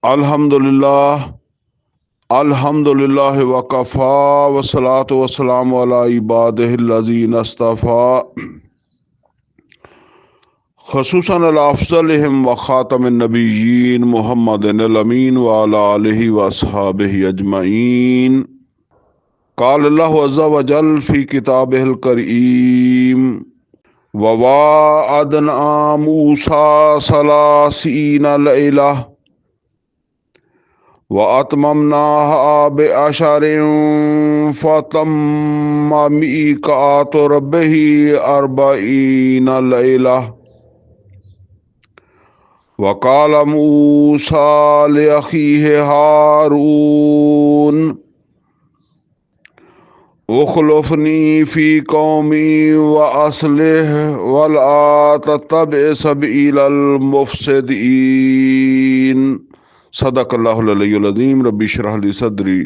अल्हम्दुलिल्लाह अल्हम्दुलिल्लाह वकफ़ा वस्सलातु वस्सलामु अला इबादिहिल्लज़ीना इस्तफ़ा ख़ुसूसन अला अफ़ज़लिहिम व ख़ातमिन नबिय्यीन मुहम्मदिन अमीन व अला आलिहि व अस्हाबिहि अजमईन। क़ाल अल्लाहु अज़्ज़ा व जल फ़ी किताबिहिल करीम व वाअदना मूसा सलासीना लैला व अतममनाहा बिअशरिन फतम्म मीक़ातु रब्बिही अर्बईना लैला व क़ाल मूसा लिअख़ीहि हारून उख़्लुफ़नी फ़ी क़ौमी व अस्लिह वला तत्तबि सबीलल मुफ़्सिदीन। सदक़ल्लाहुल अलीयुल अज़ीम। रब्बि इश्रह ली सदरी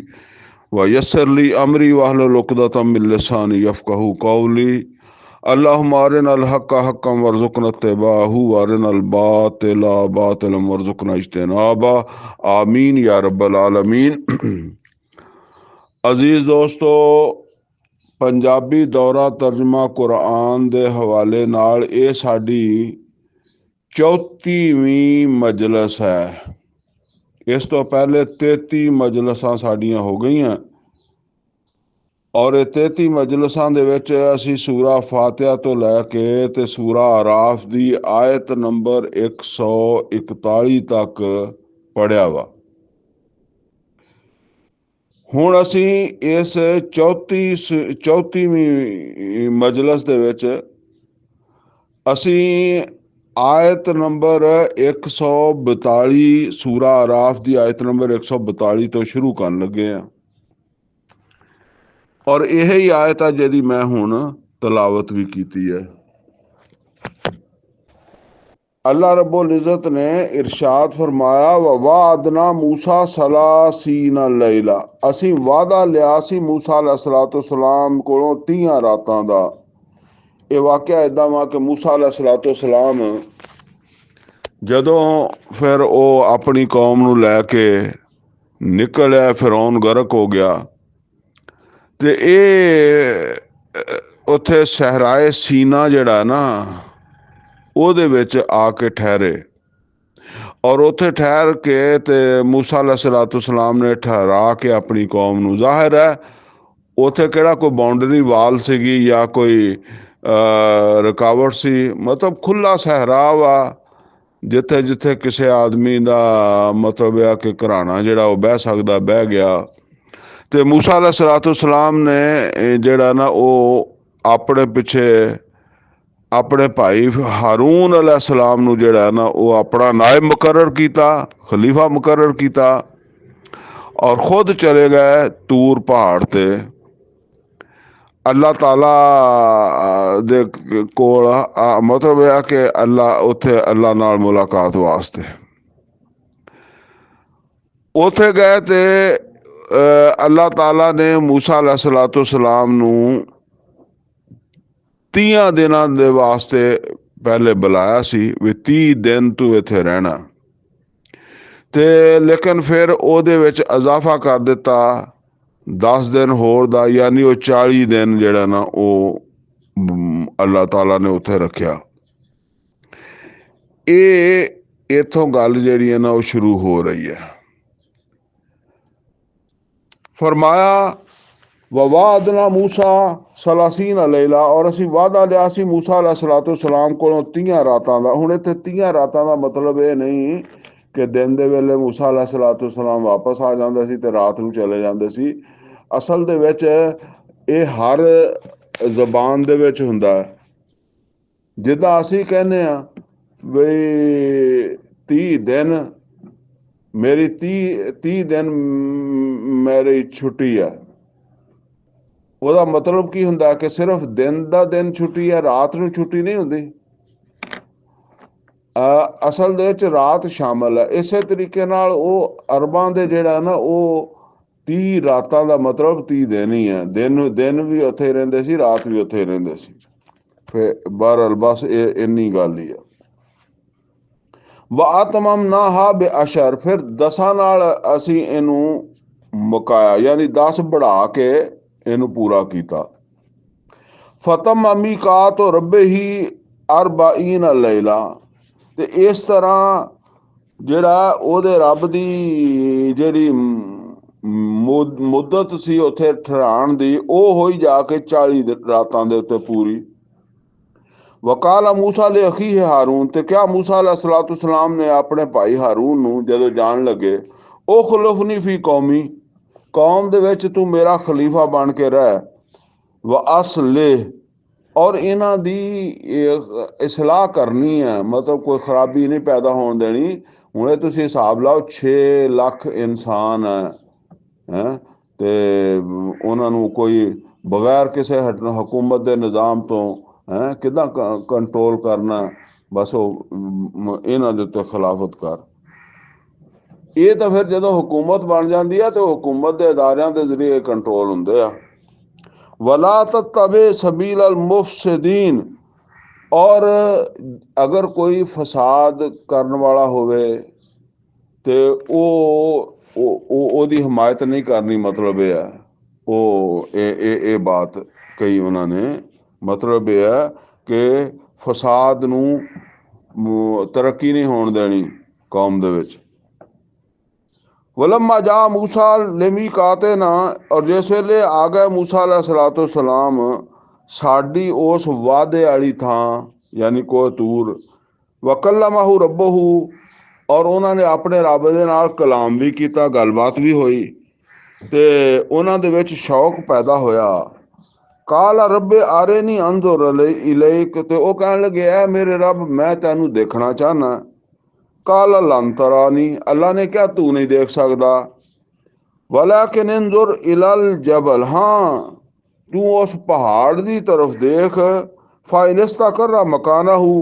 व यस्सिर ली अमरी वहलुल उक़दतम मिन लिसानी यफ़क़हू क़ौली। अल्लाहुम्मा अरिनल हक़्क़ हक़्क़न वरज़ुक़ना इत्तिबाअहू व अरिनल बातिला बातिलन वरज़ुक़ना इज्तिनाबा। आमीन या रब्बल आलमीन। अजीज़ दोस्तों, पंजाबी दौरा तर्जमा कुरान दे हवाले नाल ये साडी 34ਵੀਂ मजलिस है। इस तो पहले 33 मजलिसां साड़ियां हो गईयां और ये 33 मजलिसां दे विच असी सूरा फातिहा तो लैके ते सूरा आराफ दी आयत नंबर 141 तक पढ़िया वा। हुण असी इस 34ਵੀਂ मजलिस दे विच असी आयत नंबर 142 सूरा आराफ की आयत नंबर 142 तो शुरू करन लगे हैं और यही आयत है जिहदी मैं हुण तलावत भी की है। अल्लाह रब्बुल इज़्ज़त ने इरशाद फरमाया व वाअदना मूसा सलासीना लैला, असी वादा लिया सी मूसा अलैहिस्सलाम कोलों 30 रातां दा। ये वाक़या इदां वा कि मूसा अलैहिस्सलाम जदों फिर वो अपनी कौम नूं लैके निकलिया, फिरौन गरक हो गया ते उत्थे सहराए सीना जिहड़ा ना ਉਹਦੇ ਵਿੱਚ आ के ठहरे और उत्थे ठहर के ते मूसा अलैहिस्सलाम ने ठहरा के अपनी कौम नूं, जाहिर है उत्थे किहड़ा कोई बाउंडरी वाल सीगी या कोई रुकावट सी, मतलब खुला सहरा वा जिथे जिथे किसी आदमी का मतलब है कि घराना जिहड़ा वो बह सकदा बह गया। तो मूसा अलैहिस्सलाम ने जिहड़ा ना वो अपने पिछे अपने भाई हारून अलैहिस्सलाम नूं जिहड़ा ना वो अपना नायब मुकर्रर किया, खलीफा मुकर्रर किया और खुद चले गए तूर पहाड़ ते अल्लाह ताला दे कोल, मतलब है कि अल्लाह उत्थे अल्लाह नाल मुलाकात वास्ते उत्थे गए ते अल्लाह ताला ने मूसा अलैहिस्सलाम नूं 30 दिनां दे वास्ते पहले बुलाया सी भी 30 दिन तू इत्थे रहना, ते लेकिन फिर ओहदे विच इजाफा कर दिता 10 दिन होर दा, यानी वो 40 दिन जिहड़ा ना वो अल्लाह ताला ने उत्थे रखिया। ये इथों गल जिहड़ी है ना वो शुरू हो रही है। फरमाया ववादना मूसा सलासीना लैला, और असी वादा लिया सी मूसा अलैहिस्सलाम कोलों 30 रातां दा। हुण इत्थे 30 रातां दा मतलब ये नहीं कि दिन दे वेले मूसा अलैहिस्सलाम वापस आ जांदे सी ते रात नूं चले जांदे सी। असल दे विच ये हर ज़बान दे विच हुंदा है। जिद्दां असी कहने आ बई 30 दिन मेरी 30 दिन मेरी छुट्टी है, ਉਹਦਾ मतलब की हुंदा कि सिर्फ दिन दा दिन छुट्टी है, रात नूं छुट्टी नहीं हुंदी। असल दे विच रात शामिल है। इसे तरीके नाल ਉਹ अरबां दे ਜਿਹੜਾ ना ਉਹ 30 रातां ਦਾ मतलब 30 दिन ही है। दिन भी उत्थे ਰਹਿੰਦੇ ਸੀ, रात भी उत्थे ਰਹਿੰਦੇ ਸੀ। फिर बहरहाल बस ये इन्नी गल ही है। व आत्मम ना हा बे अशर, फिर 10 ਨਾਲ ਅਸੀਂ ਇਹਨੂੰ ਮੁਕਾਇਆ, ਯਾਨੀ 10 बढ़ा के ਇਹਨੂੰ पूरा ਕੀਤਾ। फतम अमीकात रब्बे ही अरबाईन लैला, ਤੇ ਇਸ ਤਰ੍ਹਾਂ ਜਿਹੜਾ ਉਹਦੇ ਰੱਬ ਦੀ ਜਿਹੜੀ ਮੁੱਦਤ ਸੀ ਉੱਥੇ ਠਹਿਰਾਣ ਦੀ, ਉਹ ਹੋਈ ਜਾ ਕੇ 40 ਰਾਤਾਂ ਦੇ ਉੱਤੇ ਪੂਰੀ। ਵਕਾਲਾ ਮੂਸਾ ਲੈ ਅਖੀ ਹੈ ਹਾरून, ਤੇ ਕਿਆ ਮੂਸਾ ਅਲੈਹਿਸਸਲਾਮ ਨੇ ਆਪਣੇ ਭਾਈ ਹਾरून ਨੂੰ ਜਦੋਂ ਜਾਣ ਲੱਗੇ, ਉਹ ਖੁਲਫਨੀ ਫੀ ਕੌਮੀ, ਕੌਮ ਦੇ ਵਿੱਚ ਤੂੰ ਮੇਰਾ ਖਲੀਫਾ ਬਣ ਕੇ ਰਹਿ। ਵ ਅਸਲਿਹ, ਔਰ ਇਹਨਾਂ ਦੀ ਇਸਲਾਹ ਕਰਨੀ ਹੈ, ਮਤਲਬ ਕੋਈ ਖਰਾਬੀ ਨਹੀਂ ਪੈਦਾ ਹੋਣ ਦੇਣੀ। ਹੁਣ ਇਹ ਤੁਸੀਂ ਹਿਸਾਬ ਲਾਓ 6 ਲੱਖ ਇਨਸਾਨ ਹੈ ਤੇ ਉਹਨਾਂ ਨੂੰ ਕੋਈ ਬਗੈਰ ਕਿਸੇ ਹਕੂਮਤ ਦੇ ਨਿਜ਼ਾਮ ਤੋਂ ਕਿੱਦਾਂ ਕੰਟਰੋਲ ਕਰਨਾ। ਬਸ ਉਹ ਇਹਨਾਂ ਦੇ ਉੱਤੇ ਖਿਲਾਫਤ ਕਰ। ਇਹ ਤਾਂ ਫਿਰ ਜਦੋਂ ਹਕੂਮਤ ਬਣ ਜਾਂਦੀ ਆ ਤੇ ਉਹ ਹਕੂਮਤ ਦੇ ਅਦਾਰਿਆਂ ਦੇ ਜ਼ਰੀਏ ਕੰਟਰੋਲ ਹੁੰਦੇ ਆ। ਵਲਾ ਤਤਬੇ सबील मुफसिदीन, और अगर कोई फसाद करने वाला होवे तो ਉਹਦੀ ਹਮਾਇਤ ਨਹੀਂ ਕਰਨੀ। ਮਤਲਬ ਇਹ ਹੈ, ਉਹ ਇਹ ਬਾਤ ਕਹੀ ਉਹਨਾਂ ਨੇ। ਮਤਲਬ ਇਹ ਹੈ ਕਿ ਫਸਾਦ ਨੂੰ ਤਰੱਕੀ ਨਹੀਂ ਹੋਣ ਦੇਣੀ ਕੌਮ ਦੇ ਵਿੱਚ। वलम्मा जा मूसा लिमीकातिना, और जिस वेले आ गए मूसा अलैहिस्सलाम साडी उस वादे वाली थां, यानी कोह तूर। वकल्लमहु रब्बहु, और उन्होंने अपने रब दे नाल कलाम भी किया, गलबात भी हुई, ते उन्हां दे विच शौक पैदा होया। काला रब्बे आरे नी अंजुर इलैक, ते ओह कहन लगे ऐ मेरे रब मैं तैनू देखना चाहना। काला लन तरानी, अल्लाह ने क्या तू नहीं देख सकता। वलाकिन इंजुर इलल जबल, हाँ तू उस पहाड़ की तरफ देख। फाइनस्ता कर रहा मकाना हूँ,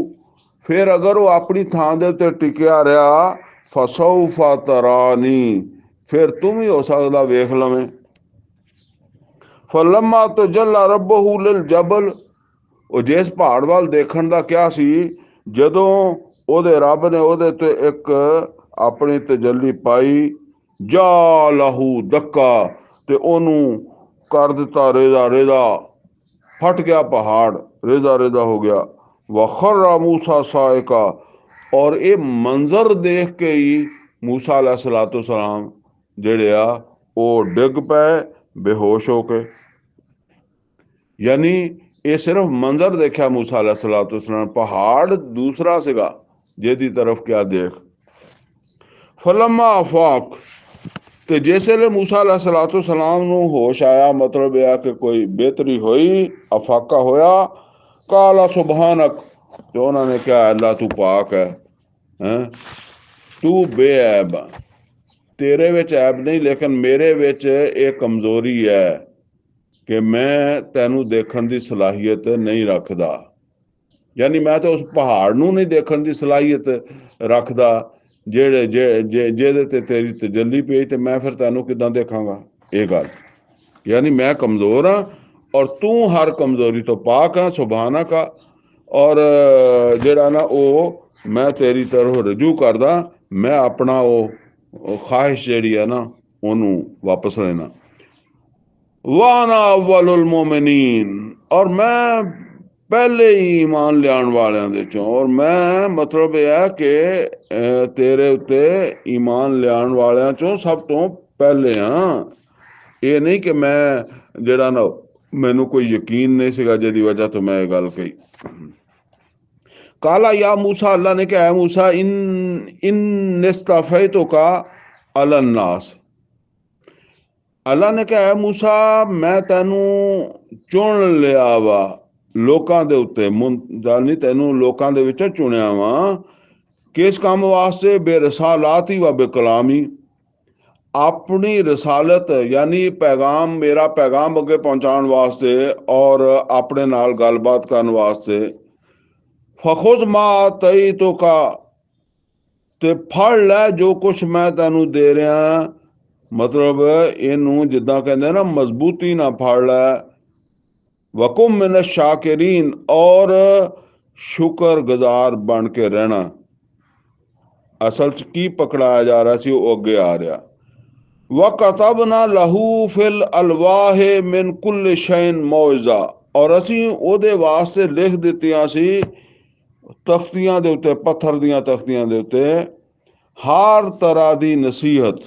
फिर अगर वो अपनी थां दे उत्ते टिकिया रहा, फसौफा तरानी, फिर तुम ही हो सकता वेख लवें। फलम्मा तो जल्ला रब्बहू लिल जबल, ਉਹ जिस पहाड़ वाल देखण ਦਾ क्या सी, ਜਦੋਂ ਉਹਦੇ ਰੱਬ ਨੇ ਉਹਦੇ ਤੇ ਇੱਕ ਆਪਣੀ ਤਜੱਲੀ ਪਾਈ, ਜਾ ਲਾਹੂ ਦੱਕਾ, ਤੇ ਉਹਨੂੰ ਕਰ ਦਿੱਤਾ ਰੇਜ਼ਾ ਰੇਜ਼ਾ, ਫਟ ਗਿਆ ਪਹਾੜ, ਰੇਜ਼ਾ ਰੇਜ਼ਾ ਹੋ ਗਿਆ। ਵਖਰਾ ਮੂਸਾ ਸਾਇਕਾ, ਔਰ ਇਹ ਮੰਜ਼ਰ ਦੇਖ ਕੇ ਹੀ ਮੂਸਾ अलैहिस्सलाम ਜਿਹੜੇ ਆ ਉਹ ਡਿੱਗ ਪਏ ਬੇਹੋਸ਼ ਹੋ ਕੇ। ਯਾਨੀ ਇਹ ਸਿਰਫ ਮੰਜ਼ਰ ਦੇਖਿਆ ਮੂਸਾ अलैहिस्सलाम, ਪਹਾੜ ਦੂਸਰਾ ਸੀਗਾ ਜਿਹਦੀ ਤਰਫ ਕਿਆ ਦੇਖ। ਫਲਮਾ ਅਫਾਕ, ਤੇ ਜਿਸ ਵੇਲੇ ਮੂਸਾ अलैहिस्सलाम ਨੂੰ ਹੋਸ਼ ਆਇਆ, ਮਤਲਬ ਇਹ ਆ ਕਿ ਕੋਈ ਬਿਹਤਰੀ ਹੋਈ, ਅਫਾਕਾ ਹੋਇਆ। ਕਾਲਾ ਸੁਬਹਾਨਕ, ਤੇ ਉਹਨਾਂ ਨੇ ਕਿਹਾ ਅੱਲਾ ਤੂੰ ਪਾਕ ਹੈ, ਤੂੰ ਬੇऐਬ, ਤੇਰੇ ਵਿੱਚ ਐਬ ਨਹੀਂ, ਲੇਕਿਨ ਮੇਰੇ ਵਿੱਚ ਇਹ ਕਮਜ਼ੋਰੀ ਹੈ ਕਿ ਮੈਂ ਤੈਨੂੰ ਦੇਖਣ ਦੀ ਸਲਾਹੀਅਤ ਨਹੀਂ ਰੱਖਦਾ। ਯਾਨੀ ਮੈਂ ਤਾਂ ਉਸ ਪਹਾੜ ਨੂੰ ਨਹੀਂ ਦੇਖਣ ਦੀ ਸਲਾਹੀਅਤ ਰੱਖਦਾ ਜਿਹਦੇ ਤੇ ਤੇਰੀ ਤਜੱਲੀ ਪਈ, ਤੇ ਮੈਂ ਫਿਰ ਤੈਨੂੰ ਕਿੱਦਾਂ ਦੇਖਾਂਗਾ। ਇਹ ਗੱਲ, ਯਾਨੀ ਮੈਂ ਕਮਜ਼ੋਰ ਹਾਂ ਔਰ ਤੂੰ ਹਰ ਕਮਜ਼ੋਰੀ ਤੋਂ ਪਾਕ ਆ, ਸੁਭਾਨਕ ਆ। ਔਰ ਜਿਹੜਾ ਨਾ ਉਹ ਮੈਂ ਤੇਰੀ ਤਰਫ ਰਜੂ ਕਰਦਾ, ਮੈਂ ਆਪਣਾ ਉਹ ਖਾਹਿਸ਼ ਜਿਹੜੀ ਹੈ ਨਾ ਉਹਨੂੰ ਵਾਪਸ ਲੈਣਾ। वाना अव्वलुल मोमिनीन, और मैं पहले ही ईमान लियाण वालियां दे चों, और मैं मतलब यह है कि तेरे उत्ते ईमान लियाण वालियां चों सब तो पहले हाँ। ये नहीं कि मैं जेड़ा ना मैनू कोई यकीन नहीं सीगा जिहदी वजह तो मैं ये गल कही। काला या मूसा, अल्लाह ने कहा मूसा इन निस्तफैतुका अलन्नास, अल्लाह ने कहा मूसा मैं तेनू चुन लिया वा लोकां दे उत्ते, जानी तेनू लोकां दे विच चुनिया वा, किस काम वास्ते, बेरसालाती व बेकलामी, अपनी रसालत यानी पैगाम, मेरा पैगाम अगे पहुंचाने वास्ते और अपने नाल गलबात करने वास्ते। फखुज मा तई तो का, ते फड़ लै जो कुछ मैं तेनू दे रहा। मतलब ਇਹਨੂੰ ਜਿੱਦਾਂ ਕਹਿੰਦੇ ਨਾ ਮਜ਼ਬੂਤੀ ਨਾਲ ਫੜ ਲੈ। ਵਕੁਮ ਮਿਨ ਸ਼ਾਕਿਰੀਨ, और शुक्रगुजार बन के रहना। ਅਸਲ 'ਚ ਕੀ ਪਕੜਾਇਆ ਜਾ ਰਿਹਾ ਸੀ ਉਹ ਅੱਗੇ ਆ ਰਿਹਾ। ਵਕਤਬਨਾ ਲਹੂ ਫਿਲ ਅਲਵਾਹੇ ਮਿਨ ਕੁੱਲ ਸ਼ੈਨ ਮੌਇਜ਼ਾ, ਔਰ ਅਸੀਂ ਉਹਦੇ ਵਾਸਤੇ ਲਿਖ ਦਿੱਤੀਆਂ ਸੀ ਤਖਤੀਆਂ ਦੇ ਉੱਤੇ, ਪੱਥਰ ਦੀਆਂ ਤਖਤੀਆਂ ਦੇ ਉੱਤੇ, ਹਰ ਤਰ੍ਹਾਂ ਦੀ ਨਸੀਹਤ,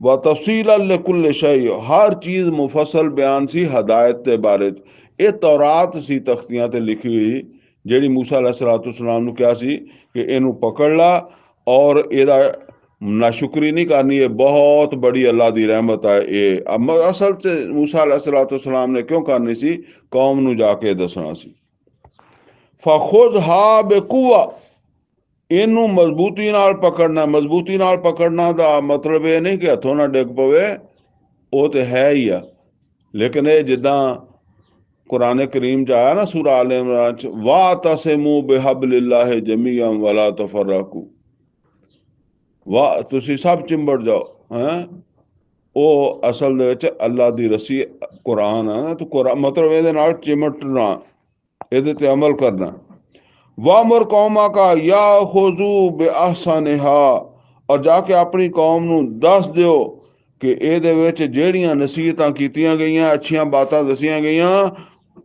व तफसील कुल शय, हर चीज़ मुफसल बयान सी हदायत के बारे। ये तौरात सी तख्तियां ते लिखी हुई ਜਿਹੜੀ मूसा अलैहिस्सलाम ਨੂੰ ਕਿਹਾ ਸੀ कि ਇਹਨੂੰ पकड़ ला और ਇਹਦਾ नाशुक्री नहीं करनी, ये बहुत बड़ी अल्लाह की रहमत है। ये असल च मूसा अलैहिस्सलाम ने क्यों करनी सी, कौम ਨੂੰ जाके दसना सी। फखुज़हा बेकुवा, ਇਹਨੂੰ ਮਜ਼ਬੂਤੀ ਨਾਲ ਪਕੜਨਾ। ਮਜ਼ਬੂਤੀ ਨਾਲ ਪਕੜਨਾ ਦਾ ਮਤਲਬ ਇਹ ਨਹੀਂ ਕਿ ਹੱਥੋਂ ਨਾ ਡਿੱਗ ਪਵੇ, ਉਹ ਤੇ ਹੈ ਹੀ ਆ, ਲੇਕਿਨ ਇਹ ਜਿੱਦਾਂ ਕੁਰਾਨ ਕਰੀਮ 'ਚ ਆਇਆ ਨਾ ਸੂਰਾ ਆਲ ਇਮਰਾਨ 'ਚ, ਵਾਅਤਸਿਮੂ ਬਿਹਬਲਿल्लाहि ਜਮੀਅਨ ਵਲਾ ਤਫਰਕੂ, ਵਾਹ ਤੁਸੀਂ ਸਭ ਚਿੰਬੜ ਜਾਓ ਹੈਂ। ਉਹ ਅਸਲ ਦੇ ਵਿੱਚ ਅੱਲਾ ਦੀ ਰੱਸੀ ਕੁਰਾਨ ਆ ਨਾ, ਤੇ ਕੁਰਾਨ ਮਤਲਬ ਇਹਦੇ ਨਾਲ ਚਿਮਟਣਾ, ਇਹਦੇ ਤੇ ਅਮਲ ਕਰਨਾ। वामुर कौमा का या खुजू बेअहसनिहा, और जाके अपनी कौम ਨੂੰ ਦੱਸ ਦਿਓ ਕਿ ਇਹਦੇ ਵਿੱਚ ਜਿਹੜੀਆਂ ਨਸੀਹਤਾਂ ਕੀਤੀਆਂ ਗਈਆਂ, ਅੱਛੀਆਂ ਬਾਤਾਂ ਦਸੀਆਂ ਗਈਆਂ,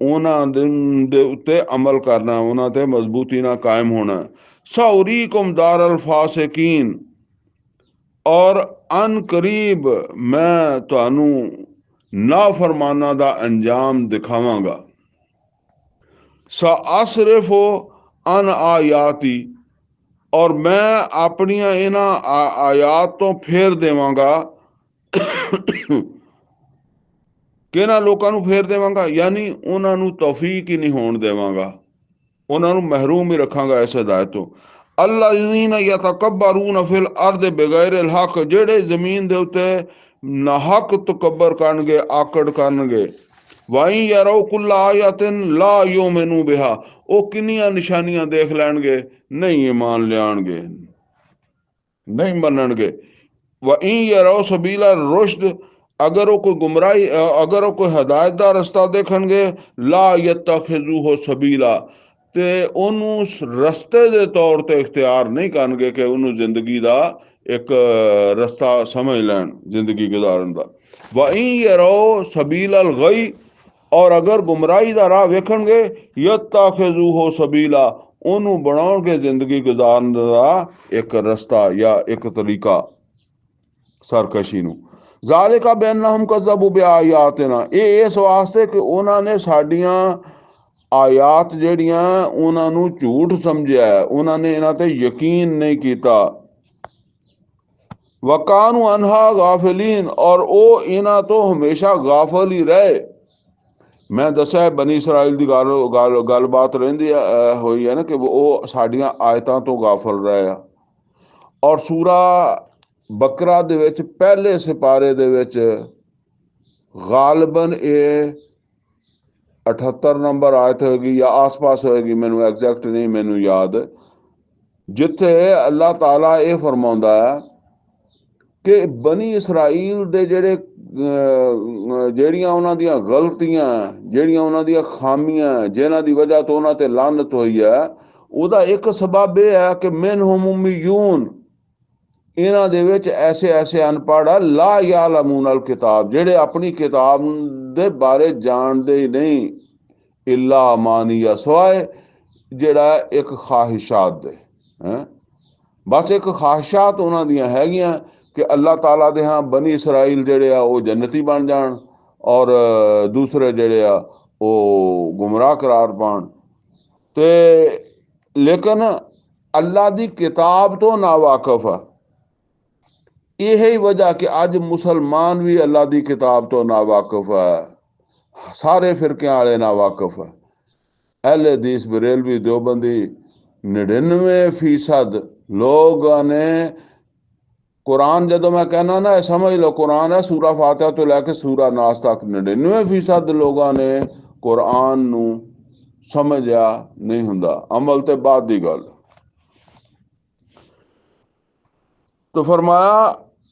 ਉਹਨਾਂ ਦੇ ਉੱਤੇ ਅਮਲ ਕਰਨਾ, ਉਹਨਾਂ ਤੇ ਮਜ਼ਬੂਤੀ ਨਾਲ ਕਾਇਮ ਹੋਣਾ। ਸੌਰੀਕੁਮ ਦਾਰਲ ਫਾਸਿਕੀਨ, ਔਰ ਅਨ ਕਰੀਬ ਮੈਂ ਤੁਹਾਨੂੰ ਨਾਫਰਮਾਨਾਂ ਦਾ ਅੰਜਾਮ ਦਿਖਾਵਾਂਗਾ। ਸਾਅਸਰਿਫੁ ਅਨ ਆਯਾਤੀ, और मैं अपनियां इन्हां आयात तो फेर देवांगा। किन्हां लोकां नूं फेर देवांगा, यानी उन्हां नूं तौफीक ही नहीं होण देवांगा, उन्हां नूं महरूम ही रखांगा इस हिदायत तो। अल्लज़ीना यतकब्बरूना फिल अर्द बिगैरिल हक, जेड़े जमीन दे उत्ते नाहक तकब्बर करनगे, आकड़ करनगे। वाई यारो कुल्ला आयतिन ला युमिनु बिहा, ਉਹ ਕਿੰਨੀਆਂ ਨਿਸ਼ਾਨੀਆਂ ਦੇਖ ਲੈਣਗੇ, ਨਹੀਂ ਈਮਾਨ ਲਿਆਣਗੇ, ਨਹੀਂ ਮੰਨਣਗੇ। ਵਇਨ ਯਰੋ ਸਬੀਲਾ ਰੁਸ਼ਦ, ਅਗਰ ਉਹ ਕੋਈ ਗੁੰਮਰਾਹੀ, ਅਗਰ ਉਹ ਕੋਈ ਹਦਾਇਤ ਦਾ ਰਸਤਾ ਦੇਖਣਗੇ, ਲਾ ਯਤਖਿਜ਼ੂਹੁ ਸਬੀਲਾ, ਤੇ ਉਹਨੂੰ ਰਸਤੇ ਦੇ ਤੌਰ ਤੇ ਇਖਤਿਆਰ ਨਹੀਂ ਕਰਨਗੇ ਕਿ ਉਹਨੂੰ ਜ਼ਿੰਦਗੀ ਦਾ ਇੱਕ ਰਸਤਾ ਸਮਝ ਲੈਣ ਜ਼ਿੰਦਗੀ ਗੁਜ਼ਾਰਨ ਦਾ। ਵਇਨ ਯਰੋ ਸਬੀਲ ਅਲ ਗਈ, और अगर गुमराही का राह वेखणगे, यत्ताखिज़ूहु सबीला, ਉਹਨੂੰ ਬਣਾਉਣਗੇ ਜ਼ਿੰਦਗੀ ਗੁਜ਼ਾਰਨ ਦਾ ਇੱਕ ਰਸਤਾ ਜਾਂ ਇੱਕ ਤਰੀਕਾ ਸਰਕਸ਼ੀ ਨੂੰ। ਜ਼ਾਲਿਕਾ ਬਿਅੰਨਹੁਮ ਕਜ਼ਬੂ ਬਿਆਯਾਤਿਨਾ, ਇਹ ਇਸ ਵਾਸਤੇ ਕਿ ਉਹਨਾਂ ਨੇ ਸਾਡੀਆਂ ਆਯਾਤ ਜਿਹੜੀਆਂ ਉਹਨਾਂ ਨੂੰ ਝੂਠ ਸਮਝਿਆ, ਉਹਨਾਂ ਨੇ ਇਹਨਾਂ ਤੇ ਯਕੀਨ ਨਹੀਂ ਕੀਤਾ। ਵਕਾਨੂ ਅਨਹਾ ਗਾਫਿਲੀਨ, और ਉਹ ਇਹਨਾਂ ਤੋਂ ਹਮੇਸ਼ਾ ਗਾਫਲ ਹੀ ਰਹੇ। मैं दसा है बनी इसराइल की गलबात रही हुई है ना कि वो साड़ियाँ आयतों तो गाफल रहे हैं। और सूरा बकरा दे विच पहले सिपारे दे विच गालबन ये 78 नंबर आयत होगी या आस पास होएगी, मैनू एग्जैक्ट नहीं मैनू याद, जिथे अल्लाह ताला ये फरमाउंदा है कि बनी इसराइल दे जेड़े ਜਿਹੜੀਆਂ ਉਹਨਾਂ ਦੀਆਂ ਗਲਤੀਆਂ, ਜਿਹੜੀਆਂ ਉਹਨਾਂ ਦੀਆਂ ਖਾਮੀਆਂ, ਜਿਨ੍ਹਾਂ ਦੀ ਵਜ੍ਹਾ ਤੋਂ ਉਹਨਾਂ ਤੇ ਲਾਨਤ ਹੋਈ ਹੈ, ਉਹਦਾ ਇੱਕ ਸਬਬ ਇਹ ਹੈ ਕਿ ਮਿਨਹੁਮ ਉਮੀਯੂਨ, ਇਹਨਾਂ ਦੇ ਵਿੱਚ ਐਸੇ ਐਸੇ ਅਨਪੜ੍ਹ ਆ, ਲਾ ਯਅਲਮੂਨ ਅਲ ਕਿਤਾਬ, ਜਿਹੜੇ ਆਪਣੀ ਕਿਤਾਬ ਦੇ ਬਾਰੇ ਜਾਣਦੇ ਹੀ ਨਹੀਂ, ਇਲਾ ਅਮਾਨੀਆ, ਸਵਾਏ ਜਿਹੜਾ ਇੱਕ ਖਾਹਿਸ਼ਾਤ ਦੇ ਹੈ, ਬਸ ਇੱਕ ਖਾਹਿਸ਼ਾਤ ਉਹਨਾਂ ਦੀਆਂ ਹੈਗੀਆਂ कि अल्लाह ताला दे हाँ बनी इसराइल जेड़े आ वो जन्नती बन जान, और दूसरे जेड़े आ वो गुमराह करार पान। ते लेकिन अल्लाह दी किताब तो ना वाकफ है। यही वजह कि अज मुसलमान भी अल्लाह दी किताब तो ना वाकफ है, सारे फिरके वाले ना वाकफ है। अहले हदीस बरेलवी देवबंदी 99% लोगों ने कुरान, जदों मैं कहना ना समझ लो कुरान है सूरा फातिहा तो लैके सूरा नास तक, 99% लोगों ने कुरान नू समझिया नहीं हुंदा, अमल ते बाद दी गल। तो फरमाया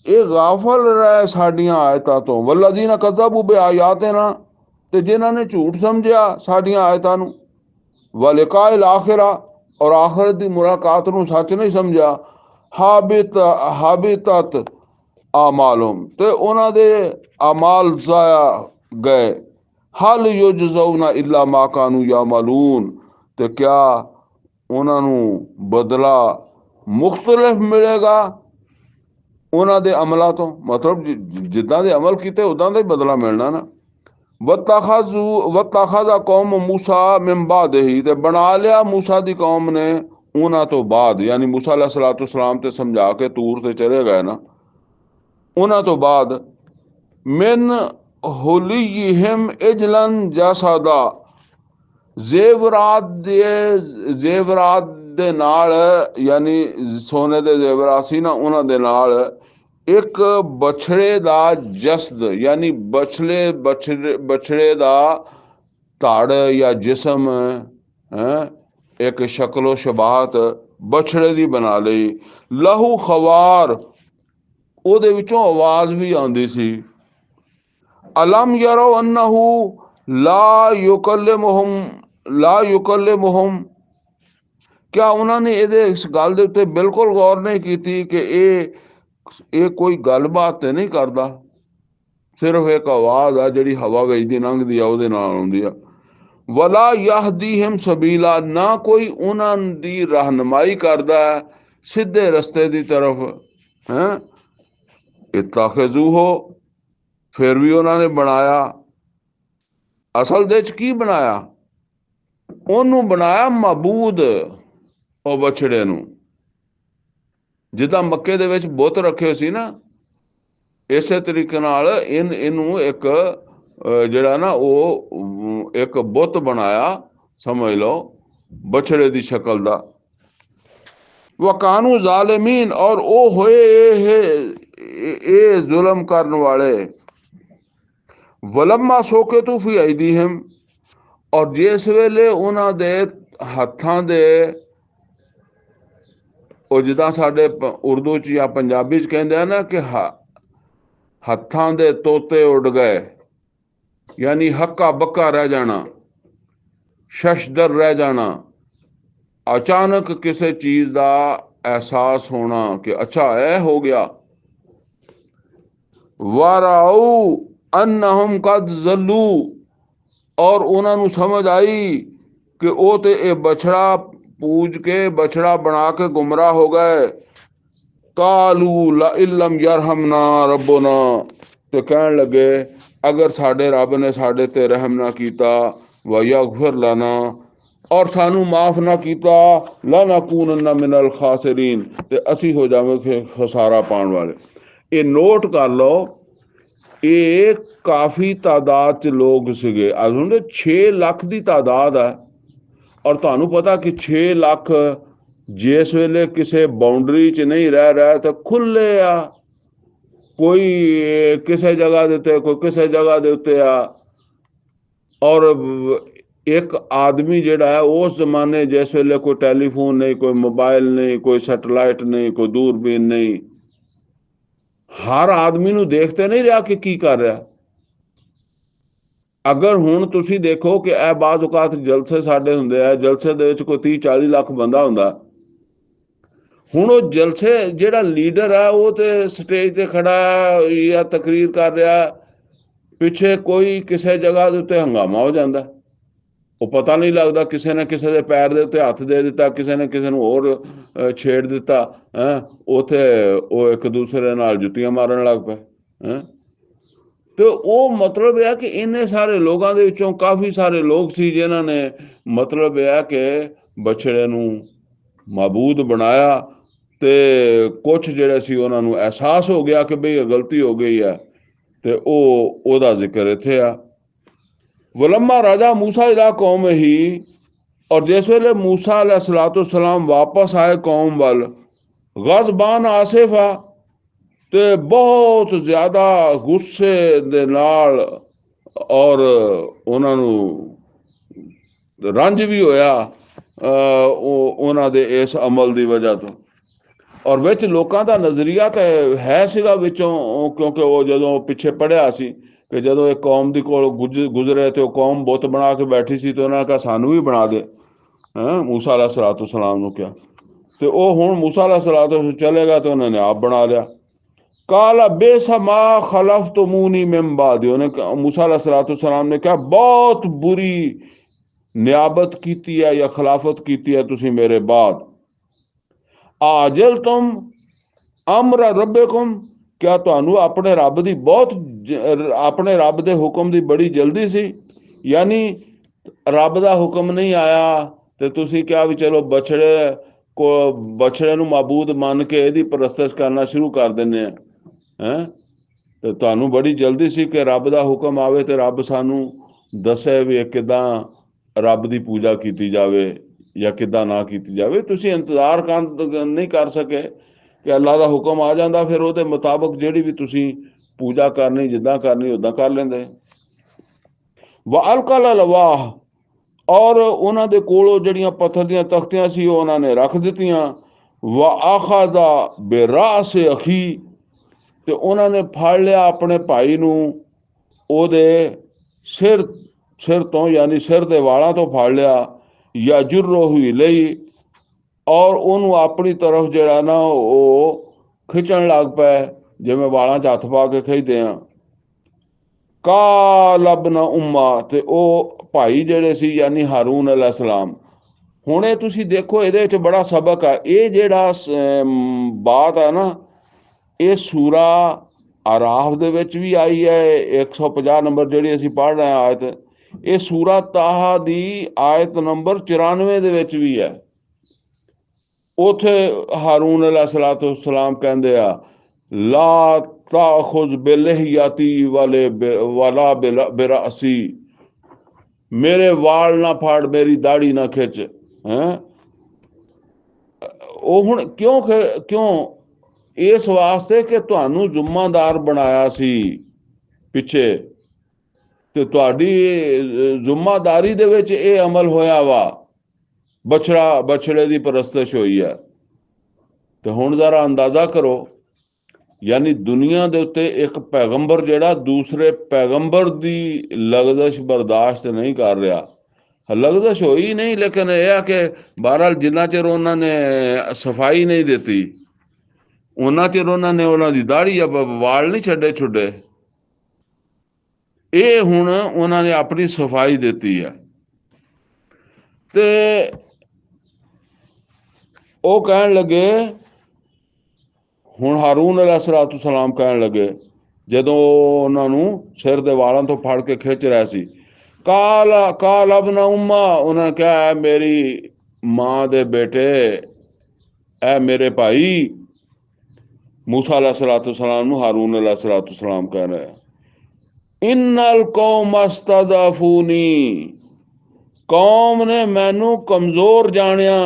ये गाफल रहे साडियां आयतां तो, वल्लज़ीना कज़्ज़बू बिआयातिना, ते जिन्हां ने झूठ समझिया साडियां आयतां नू, व लिकाइल आखिरा, और आखिरत दी मुलाकात नू सच नहीं समझा, हाबितत आमालुम, ते उन्हां दे अमाल ज़ाया गए। हल युजज़ौना इल्ला मा कानू यामलून, ते क्या उन्हां नू बदला मुख्तलिफ मिलेगा उन्हां दे अमलों तो? मतलब जिद्दां दे अमल कीते उदां दा ही बदला मिलना ना। वत्तखज़ा कौम मूसा मिन बादिही, ते बना लिया मूसा दी कौम ने उन्हां तो बाद, यानी मूसा अलैहिस्सलाम ते समझा के तूर ते चले गए ना, उन्हां तो बाद मिन हुलियहिम इजलन जसदा, जेवरात दे नाल, यानी सोने दे जेवरात सी ना उन्हां दे नाल, एक बछड़े दा जसद, यानी बछड़े दा धड़ या जिसम है, एक शक्लो शबाहत बछड़े दी बना लई। लहू खवार, ओदे विचों आवाज भी आंदी सी। अलम यरो अन्नहु ला युकल्लिमुहुम, क्या उन्होंने इस गल दे उत्ते बिल्कुल गौर नहीं की कि ये कोई गलबात तो नहीं करता, सिर्फ एक आवाज आ जिहड़ी हवा वजदी लंघदी आ उहदे नाल आउंदी आ। वला यहदीहिम सबीला, ना कोई उन्हां दी रहनुमाई करदा सीधे रस्ते दी तरफ है। इत्तखज़ूहु, फिर भी उन्होंने बनाया, असल दे च की बनाया, ओनू बनाया मबूद, ओ बछड़े नू, जिद्दां मक्के दे विच बुत रखे सी ना, इसे तरीके नाल इनू एक जिहड़ा ना वो एक बुत बनाया, समझ लो बछड़े दी शक्ल दा। वकानू जालिमीन, और ओ होए जुल्म करने वाले। वलम्मा सोके तू फी अयदीहिम, और जिस वेले उन्हां दे हत्थां दे, ਉਹ ਜਿੱਦਾਂ ਸਾਡੇ ਉਰਦੂ ਚ ਜਾਂ ਪੰਜਾਬੀ ਚ ਕਹਿੰਦੇ ਆ ਨਾ ਕਿ ਹੱਥਾਂ ਦੇ ਤੋਤੇ ਉੱਡ ਗਏ, ਯਾਨੀ ਹੱਕਾ ਬੱਕਾ ਰਹਿ ਜਾਣਾ, ਸ਼ਸ਼ਦਰ ਰਹਿ ਜਾਣਾ, ਅਚਾਨਕ ਕਿਸੇ ਚੀਜ਼ ਦਾ ਅਹਿਸਾਸ ਹੋਣਾ ਕਿ ਅੱਛਾ ਇਹ ਹੋ ਗਿਆ। ਵਰਾਉ अन्नहुम कद ज़ल्लू, और उन्होंने समझ आई कि वो तो ये बछड़ा पूज के बछड़ा बना के गुमराह हो गए। कालू ला इल्लम यरहमना रब्बुना, तो कहन लगे अगर साडे रब ने साडे ते रहम ना कीता, व यगफिर लना, और सानू माफ ना कीता, लनकूनन्ना मिनल खासिरीन, ते असी हो जावे खसारा पाने वाले। ये नोट कर लो, ये काफ़ी तादाद च लोग सीगे, अज 6 ਲੱਖ ਦੀ तादाद है। और तुहानू पता कि 6 ਲੱਖ जिस वेले किसी बाउंडरी च नहीं रह रहा तो खुले आ, कोई किसी जगह दे उत्ते, कोई किसी जगह दे उत्ते आ। और एक आदमी जिहड़ा है उस जमाने जिस वेले कोई टैलीफोन नहीं, कोई मोबाइल नहीं, कोई सैटेलाइट नहीं, कोई दूरबीन नहीं, हर आदमी नू देखते नहीं रहा कि की कर रहा। अगर हुण तुसी देखो कि ए बाज़ औकात जलसे साडे हुंदे आ, जलसे दे विच कोई 30-40 ਲੱਖ बंदा हुंदा, हुण वो जलसे जिहड़ा लीडर है वो तो स्टेज ते खड़ा या तकरीर कर रहा, पिछे कोई किसी जगह दे उत्ते हंगामा हो जाता, वो पता नहीं लगता, किसी ने किसी के पैर दे उत्ते हथ दे दिता, किसी ने किसी नूं होर छेड़ दिता है, उत्थे वो एक दूसरे नाल जुत्तियां मारन लग पे हैं। तो वो मतलब है कि इन्ने सारे लोगों के विचों काफ़ी सारे लोग सी जिन्हां ने मतलब है कि बछड़े नूं माबूद बनाया, ते कुछ जिहड़े सी उन्हां नूं एहसास हो गया कि बई गलती हो गई है, ते ओहदा जिक्र इत्थे आ। वलम्मा राजा मूसा इला कौम ही, और जिस वेले मूसा अलैहिस्सलाम वापस आए कौम वाल, गज़बान आसिफा, ते बहुत ज़्यादा गुस्से दे नाल, और उन्हां नूं रंज भी होया उन्हां दे इस अमल दी वजह तो। और विच लोकां दा नज़रिया तो है सीगा विचों, क्योंकि वो जदों पिछे पढ़िया सी कि जदों एक कौम दी कोल गुजरे तो कौम बुत बना के बैठी सी, तो उन्होंने कहा सानू भी बना दे, मूसा अलैहिस्सलाम नूं कहा। ਤੇ ਉਹ ਹੁਣ ਮੂਸਾ अलैहिस्सलाम चलेगा तो उन्होंने आप बना लिया। काला बेसमा खलफ तो मुनी में बाद, मूसा अलैहिस्सलाम ने कहा बहुत बुरी नियाबत की है या खिलाफत की है तुसी मेरे बाद। आजल तुम अमर रब्बकुम, क्या तुहानू अपने रब दी बहुत अपने रब दे हुक्म दी बड़ी जल्दी सी, यानी रब दा हुक्म नहीं आया ते तुसी क्या भी चलो बछड़े को बछड़े नू माबूद मान के इहदी परस्तिश करना शुरू कर दिंदे हैं। ते तुहानू बड़ी जल्दी सी कि रब दा हुक्म आवे ते रब सानू दसे भी किदां रब दी पूजा की जावे या किदां ना की जावे। तुसी इंतजार नहीं कर सके कि अल्लाह दा हुक्म आ जाता, फिर ਉਹਦੇ मुताबिक ਜਿਹੜੀ भी तुसी पूजा करनी जिद्दां करनी उदां कर लेंदे। व अलकल अलवाह, और ਉਹਨਾਂ ਦੇ ਕੋਲੋਂ ਜਿਹੜੀਆਂ ਪੱਥਰ ਦੀਆਂ ਤਖਤੀਆਂ ਸੀ ਉਹ ਉਹਨਾਂ ਨੇ ਰੱਖ ਦਿੱਤੀਆਂ। व आखज़ा बिरास अखी, ਤੇ ਉਹਨਾਂ ਨੇ ਫੜ ਲਿਆ ਆਪਣੇ ਭਾਈ ਨੂੰ ਉਹਦੇ ਸਿਰ ਤੋਂ, ਯਾਨੀ ਸਿਰ ਦੇ ਵਾਲਾਂ ਤੋਂ ਫੜ ਲਿਆ। या जुर्रोहु इलैहि, और ਉਹਨੂੰ ਆਪਣੀ ਤਰਫ ਜਿਹੜਾ ਨਾ ਉਹ ਖਿੱਚਣ ਲੱਗ ਪਏ ਜਿਵੇਂ ਵਾਲਾਂ 'ਚ ਹੱਥ ਪਾ ਕੇ ਖਿੱਚਦੇ ਆ। ਕਾਲ ਇਬਨ ਉम्मा, ਤੇ ਉਹ ਭਾਈ ਜਿਹੜੇ ਸੀ ਯਾਨੀ ਹਾरून अलैहिस्सलाम। ਹੁਣ ਇਹ ਤੁਸੀਂ ਦੇਖੋ ਇਹਦੇ ਵਿੱਚ ਬੜਾ ਸਬਕ ਆ। ਇਹ ਜਿਹੜਾ ਬਾਤ ਆ ਨਾ, ਇਹ ਸੂਰਾ ਆਰਾਫ ਦੇ ਵਿੱਚ ਵੀ ਆਈ ਹੈ 150 ਨੰਬਰ ਜਿਹੜੀ ਅਸੀਂ ਪੜ੍ਹ ਰਹੇ ਹਾਂ ਆਇਤ। ਇਹ ਸੂਰਾ ਤਾਹਾ ਦੀ ਆਇਤ ਨੰਬਰ 94 ਦੇ ਵਿੱਚ ਵੀ ਹੈ। ਉੱਥੇ ਹਾरून अलैहिस्सलाम ਕਹਿੰਦੇ ਆ ਲਾ ਤਾਖੁਜ਼ ਬਿਲਹਿਯਤੀ ਵਾਲਾ ਬਿਰਾਸੀ, ਮੇਰੇ ਵਾਲ ਨਾ ਫਾੜ, ਮੇਰੀ ਦਾੜੀ ਨਾ ਖਿੱਚ। ਹੈ ਉਹ ਹੁਣ ਕਿਉਂ ਇਸ ਵਾਸਤੇ ਕਿ ਤੁਹਾਨੂੰ ਜ਼ਿੰਮੇਦਾਰ ਬਣਾਇਆ ਸੀ ਪਿੱਛੇ, ਤੇ ਤੁਹਾਡੀ ਜ਼ਿੰਮੇਦਾਰੀ ਦੇ ਵਿੱਚ ਇਹ ਅਮਲ ਹੋਇਆ ਵਾ, ਬਛੜੇ ਦੀ ਪਰਸਤਿਸ਼ ਹੋਈ ਹੈ। ਤੇ ਹੁਣ ਜ਼ਰਾ ਅੰਦਾਜ਼ਾ ਕਰੋ, ਯਾਨੀ ਦੁਨੀਆ ਦੇ ਉੱਤੇ ਇੱਕ ਪੈਗੰਬਰ ਜਿਹੜਾ ਦੂਸਰੇ ਪੈਗੰਬਰ ਦੀ ਲਗਜ਼ਸ਼ ਬਰਦਾਸ਼ਤ ਨਹੀਂ ਕਰ ਰਿਹਾ। ਲਗਜ਼ਸ਼ ਹੋਈ ਨਹੀਂ, ਲੇਕਿਨ ਇਹ ਆ ਕਿ ਬਹਰਹਾਲ ਜਿੰਨਾ ਚਿਰ ਉਹਨਾਂ ਨੇ ਸਫਾਈ ਨਹੀਂ ਦਿੱਤੀ ਉਹਨਾਂ ਚਿਰ ਉਹਨਾਂ ਨੇ ਉਹਨਾਂ ਦੀ ਦਾੜੀ ਜਾਂ ਵਾਲ ਨਹੀਂ ਛੁੱਡੇ। ਇਹ ਹੁਣ ਉਹਨਾਂ ਨੇ ਆਪਣੀ ਸਫਾਈ ਦਿੱਤੀ ਹੈ। ਤੇ ਉਹ ਕਹਿਣ ਲੱਗੇ, ਹੁਣ ਹਾरून अलैहिस्सलाम ਕਹਿਣ ਲੱਗੇ ਜਦੋਂ ਉਹਨਾਂ ਨੂੰ ਸਿਰ ਦੇ ਵਾਲਾਂ ਤੋਂ ਫੜ ਕੇ ਖਿੱਚ ਰਿਹਾ ਸੀ, ਕਾਲ ਇਬਨ उम्मा, ਉਹਨਾਂ ਨੇ ਕਿਹਾ ਮੇਰੀ ਮਾਂ ਦੇ ਬੇਟੇ, ਐ ਮੇਰੇ ਭਾਈ। मूसा अलैहिस्सलाम ਨੂੰ हारून अलैहिस्सलाम ਕਹਿ ਰਿਹਾ, इन्नल कौम अस्तदअफूनी, कौम ने मैनू कमजोर जानिया।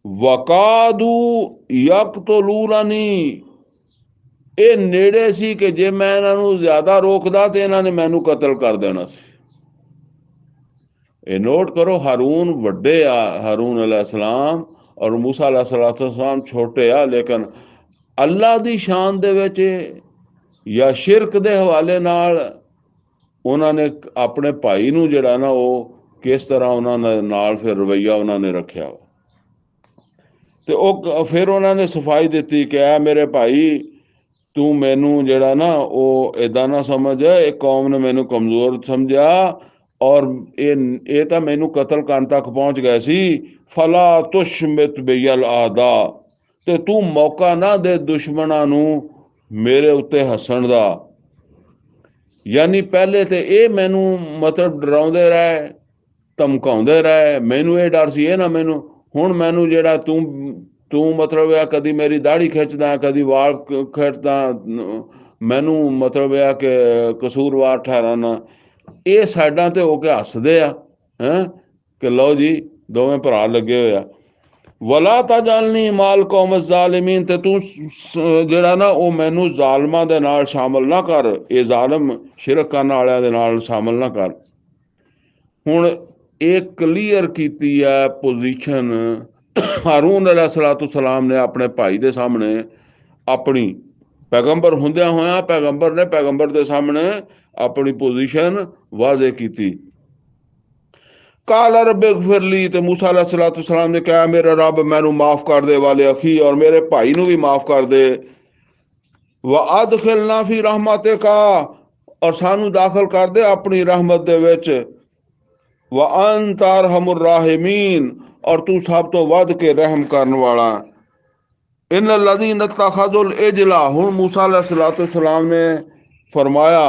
वकादू यकतलूननी, ਇਹ ਨੇੜੇ ਸੀ ਕਿ ਜੇ ਮੈਂ ਇਹਨਾਂ ਨੂੰ ਜ਼ਿਆਦਾ ਰੋਕਦਾ ਤੇ ਇਹਨਾਂ ਨੇ ਮੈਨੂੰ ਕਤਲ ਕਰ ਦੇਣਾ ਸੀ। ਇਹ ਨੋਟ ਕਰੋ, ਹਾरून ਵੱਡੇ ਆ, हारून अलैहिस्सलाम, ਔਰ मूसा अलैहिस्सलाम ਛੋਟੇ ਆ। ਲੇਕਿਨ ਅੱਲਾ ਦੀ ਸ਼ਾਨ ਦੇ ਵਿੱਚ ਜਾਂ ਸ਼ਿਰਕ ਦੇ ਹਵਾਲੇ ਨਾਲ ਉਹਨਾਂ ਨੇ ਆਪਣੇ ਭਾਈ ਨੂੰ ਜਿਹੜਾ ਨਾ ਉਹ ਕਿਸ ਤਰ੍ਹਾਂ ਉਹਨਾਂ ਨਾਲ ਫਿਰ ਰਵੱਈਆ ਉਹਨਾਂ ਨੇ ਰੱਖਿਆ। ਤੇ ਉਹ ਫਿਰ ਉਹਨਾਂ ਨੇ ਸਫਾਈ ਦਿੱਤੀ ਕਿ ਐ ਮੇਰੇ ਭਾਈ, ਤੂੰ ਮੈਨੂੰ ਜਿਹੜਾ ਨਾ ਉਹ ਇੱਦਾਂ ਨਾ ਸਮਝ, ਇਹ ਕੌਮ ਨੇ ਮੈਨੂੰ ਕਮਜ਼ੋਰ ਸਮਝਿਆ ਔਰ ਇਹ ਤਾਂ ਮੈਨੂੰ ਕਤਲ ਕਰਨ ਤੱਕ ਪਹੁੰਚ ਗਏ ਸੀ। ਫਲਾ ਤੁਸ਼ਮਿਤ ਬਿਲ ਆਦਾ, ਤੇ ਤੂੰ ਮੌਕਾ ਨਾ ਦੇ ਦੁਸ਼ਮਣਾਂ ਨੂੰ ਮੇਰੇ ਉੱਤੇ ਹੱਸਣ ਦਾ। ਯਾਨੀ ਪਹਿਲੇ ਤੇ ਇਹ ਮੈਨੂੰ ਮਤਲਬ ਡਰਾਉਂਦੇ ਰਹੇ, ਧਮਕਾਉਂਦੇ ਰਹੇ, ਮੈਨੂੰ ਇਹ ਡਰ ਸੀ ਇਹ ਨਾ ਮੈਨੂੰ, ਹੁਣ ਮੈਨੂੰ ਜਿਹੜਾ ਤੂੰ ਮਤਲਬ ਆ ਕਦੀ ਮੇਰੀ ਦਾੜੀ ਖਿੱਚਦਾ, ਕਦੀ ਵਾਲ ਖਿੱਚਦਾ, ਮੈਨੂੰ ਮਤਲਬ ਆ ਕਿ ਕਸੂਰਵਾਰ ਠਹਿਰਾਨਾ। ਇਹ ਸਾਈਡਾਂ ਤੇ ਹੋ ਕੇ ਹੱਸਦੇ ਆ ਕਿ ਲਓ ਜੀ ਦੋਵੇਂ ਭਰਾ ਲੱਗੇ ਹੋਏ ਆ। ਵਲਾ ਤਜਅਲਨੀ ਮਾਲ ਕੌਮ ਜ਼ਾਲਿਮੀਨ, ਤੇ ਤੂੰ ਜਿਹੜਾ ਨਾ ਉਹ ਮੈਨੂੰ ਜ਼ਾਲਮਾਂ ਦੇ ਨਾਲ ਸ਼ਾਮਲ ਨਾ ਕਰ, ਇਹ ਜ਼ਾਲਮ ਸ਼ਿਰਕ ਕਰਨ ਵਾਲਿਆਂ ਦੇ ਨਾਲ ਸ਼ਾਮਲ ਨਾ ਕਰ। ਹੁਣ ਇਹ ਕਲੀਅਰ ਕੀਤੀ ਹੈ ਪੋਜੀਸ਼ਨ ਹਾरून अलैहिस्सलाम ਨੇ ਆਪਣੇ ਭਾਈ ਦੇ ਸਾਹਮਣੇ, ਆਪਣੀ ਪੈਗੰਬਰ ਹੁੰਦਿਆਂ ਹੋਇਆਂ ਪੈਗੰਬਰ ਨੇ ਪੈਗੰਬਰ ਦੇ ਸਾਹਮਣੇ ਆਪਣੀ ਪੋਜੀਸ਼ਨ ਵਾਜ਼ੇ ਕੀਤੀ। काला रब्बे फिर ली तो मूसा अलैहिस्सलाम ने कहा मेरा रब मैनू माफ कर दे वाले अखी और मेरे भाई नू भी माफ कर दे। व अदखिलना फी रहमते का और सानू दाखिल कर दे अपनी रहमत दे विच। व अंत अरहमुर राहिमीन और तू सब तो वध के रहम करने वाला। इन लजीन तखजुल इजला हुण मूसा अलैहिस्सलाम ने फरमाया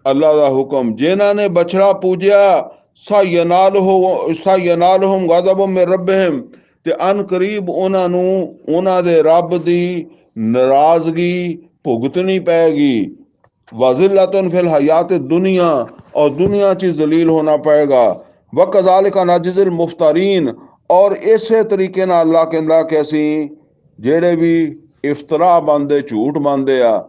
अल्लाह का हुक्म जिन्हां ने बछड़ा पूजया सायनालहुम गज़ब मिन रब्बिहिम ते अन करीब उन्हां दे रब दी नाराजगी भुगतनी पैगी। वज़िल्लतुन फिल हयात दुनिया और दुनिया च जलील होना पड़ेगा। व कज़ालिका नजज़िल मुफ्तरीन और इसे तरीके नाल अल्लाह कहंदा कि असीं ਜਿਹੜੇ ਵੀ ਇਫਤਰਾ ਬੰਦੇ ਝੂਠ ਮੰਨਦੇ ਆ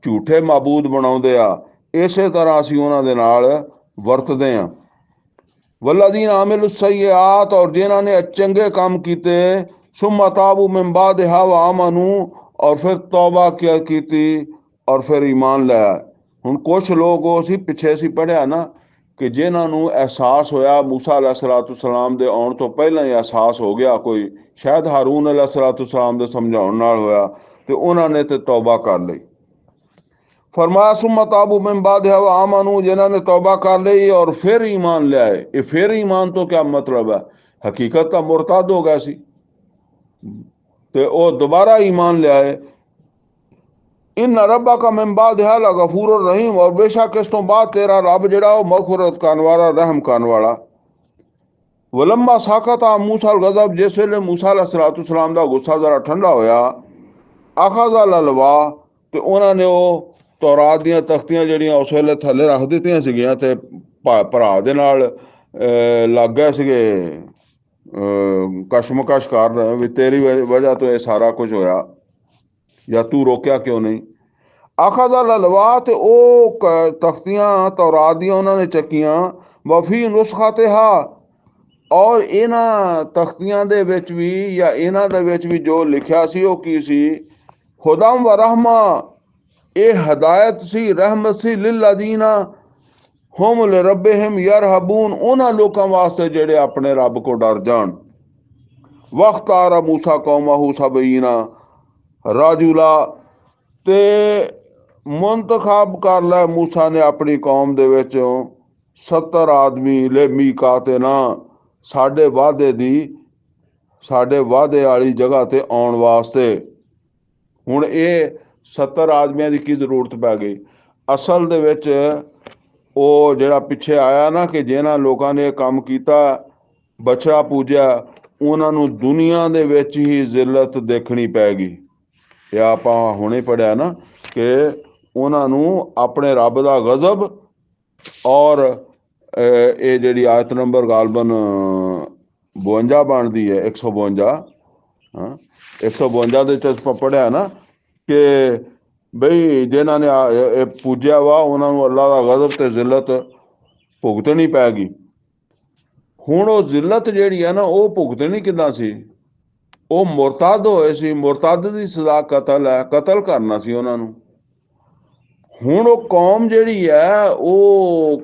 ਝੂਠੇ ਮਾਬੂਦ ਬਣਾਉਂਦੇ ਆ ਇਸੇ ਤਰ੍ਹਾਂ ਅਸੀਂ ਉਹਨਾਂ ਦੇ ਨਾਲ ਵਰਤਦੇ ਆ। वल्लज़ीन आमिलु सय्यात और जिन्हां ने चंगे काम कीते सुम्मा ताबू मिन बादिहा व आमनू और फिर तौबा किया कीती और फिर ईमान लाया। हुण कुछ लोग असीं पिछे असीं पढ़िया ना कि जिन्हां नू एहसास होया मूसा अलैहिस्सलाम दे आउण तो पहलां ही एहसास हो गया कोई शायद हारून अलैहिस्सलाम दे समझाउण नाल होया ते उन्हां ने ते तौबा कर लई। फरमाया सुम्मा ताबू मिन बादिहा व आमनू जिन्होंने तौबा कर ली और फिर ईमान ले आए। ये फिर ईमान तो क्या मतलब है हकीकत तो मुरतद हो गया सी ते वो दोबारा ईमान ले आए। इन रब्बा का मिन बादिहा लगफूर रहीम और बेशक इस तो बाद तेरा रब जिहड़ा वो मगफिरत करने वाला रहम करने वाला। वलम्मा साकता मूसा गज़ब जिस वेले मूसा अलैहिस्सलाम दा गुस्सा जरा ठंडा होया अखज़ ललवा ते उन्हां ने वो तौरात ਦੀਆਂ ਤਖਤੀਆਂ ਜਿਹੜੀਆਂ ਉਸ ਵੇਲੇ ਥੱਲੇ ਰੱਖ ਦਿੱਤੀਆਂ ਸੀਗੀਆਂ ਤੇ ਭਰਾ ਦੇ ਨਾਲ ਲੱਗ ਗਏ ਸੀਗੇ ਕਸ਼ਮਕਸ਼ ਕਰਨ ਵੀ ਤੇਰੀ ਵਜ੍ਹਾ ਤੋਂ ਇਹ ਸਾਰਾ ਕੁਝ ਹੋਇਆ ਜਾਂ ਤੂੰ ਰੋਕਿਆ ਕਿਉਂ ਨਹੀਂ। ਅਖਜ਼ਾ ਲਲਵਾ ਤੇ ਉਹ ਤਖਤੀਆਂ ਤੌਰਾਤ ਦੀਆਂ ਉਹਨਾਂ ਨੇ ਚੱਕੀਆਂ ਵਫੀ ਨੁਸਖਤਹਾ ਔਰ ਇਹਨਾਂ ਤਖਤੀਆਂ ਦੇ ਵਿੱਚ ਵੀ ਜਾਂ ਇਹਨਾਂ ਦੇ ਵਿੱਚ ਵੀ ਜੋ ਲਿਖਿਆ ਸੀ ਉਹ ਕੀ ਸੀ ਹੁਦਮ व रहमा ਇਹ ਹਦਾਇਤ ਸੀ ਰਹਿਮਤ ਸੀ ਲਿਲਜ਼ੀਨਾ ਹੁਮ ਲਿਰੱਬਿਹਿਮ ਯਰਹਬੂਨ ਉਹਨਾਂ ਲੋਕਾਂ ਵਾਸਤੇ ਜਿਹੜੇ ਆਪਣੇ ਰੱਬ ਕੋ ਡਰ ਜਾਣ। ਵਖਤਾਰ ਮੂਸਾ ਕੌਮਹੂ ਸਬਈਨਾ ਰਾਜੂਲਾ ਤੇ ਮੁੰਤਖਬ ਕਰ ਲਿਆ ਮੂਸਾ ਨੇ ਆਪਣੀ ਕੌਮ ਦੇ ਵਿੱਚੋਂ 70 ਆਦਮੀ ਲੈ ਮੀਕਾਤੇ ਨਾ ਸਾਡੇ ਵਾਅਦੇ ਵਾਲੀ ਜਗ੍ਹਾ ਤੇ ਆਉਣ ਵਾਸਤੇ। ਹੁਣ ਇਹ 70 ਆਦਮੀਆਂ ਦੀ ਕੀ ਜ਼ਰੂਰਤ ਪੈ ਗਈ ਅਸਲ ਦੇ ਵਿੱਚ ਉਹ ਜਿਹੜਾ ਪਿੱਛੇ ਆਇਆ ਨਾ ਕਿ ਜਿਨ੍ਹਾਂ ਲੋਕਾਂ ਨੇ ਇਹ ਕੰਮ ਕੀਤਾ ਬਛੜਾ ਪੂਜਿਆ ਉਹਨਾਂ ਨੂੰ ਦੁਨੀਆ ਦੇ ਵਿੱਚ ਹੀ ਜ਼ਿਲਤ ਦੇਖਣੀ ਪੈਗੀ। ਇਹ ਆਪਾਂ ਹੁਣੇ ਪੜ੍ਹਿਆ ਨਾ ਕਿ ਉਹਨਾਂ ਨੂੰ ਆਪਣੇ ਰੱਬ ਦਾ ਗਜ਼ਬ ਔਰ ਇਹ ਜਿਹੜੀ ਆਇਤ ਨੰਬਰ ਗਾਲਬਨ 52 ਬਣਦੀ ਹੈ 152 ਹਾਂ 152 ਦੇ ਵਿੱਚ ਆਪਾਂ ਪੜ੍ਹਿਆ ਨਾ ਕਿ ਬਈ ਜਿਨ੍ਹਾਂ ਨੇ ਇਹ ਪੂਜਿਆ ਵਾ ਉਹਨਾਂ ਨੂੰ ਅੱਲਾ ਦਾ ਗਜ਼ਬ ਤੇ ਜ਼ਿਲਤ ਭੁਗਤਣੀ ਪੈ ਗਈ। ਹੁਣ ਉਹ ਜ਼ਿਲਤ ਜਿਹੜੀ ਹੈ ਨਾ ਉਹ ਭੁਗਤਣੀ ਕਿੱਦਾਂ ਸੀ ਉਹ ਮੁਰਤਦ ਹੋਏ ਸੀ। ਮੁਰਤਦ ਦੀ ਸਜ਼ਾ ਕਤਲ ਹੈ ਕਤਲ ਕਰਨਾ ਸੀ ਉਹਨਾਂ ਨੂੰ। ਹੁਣ ਉਹ ਕੌਮ ਜਿਹੜੀ ਹੈ ਉਹ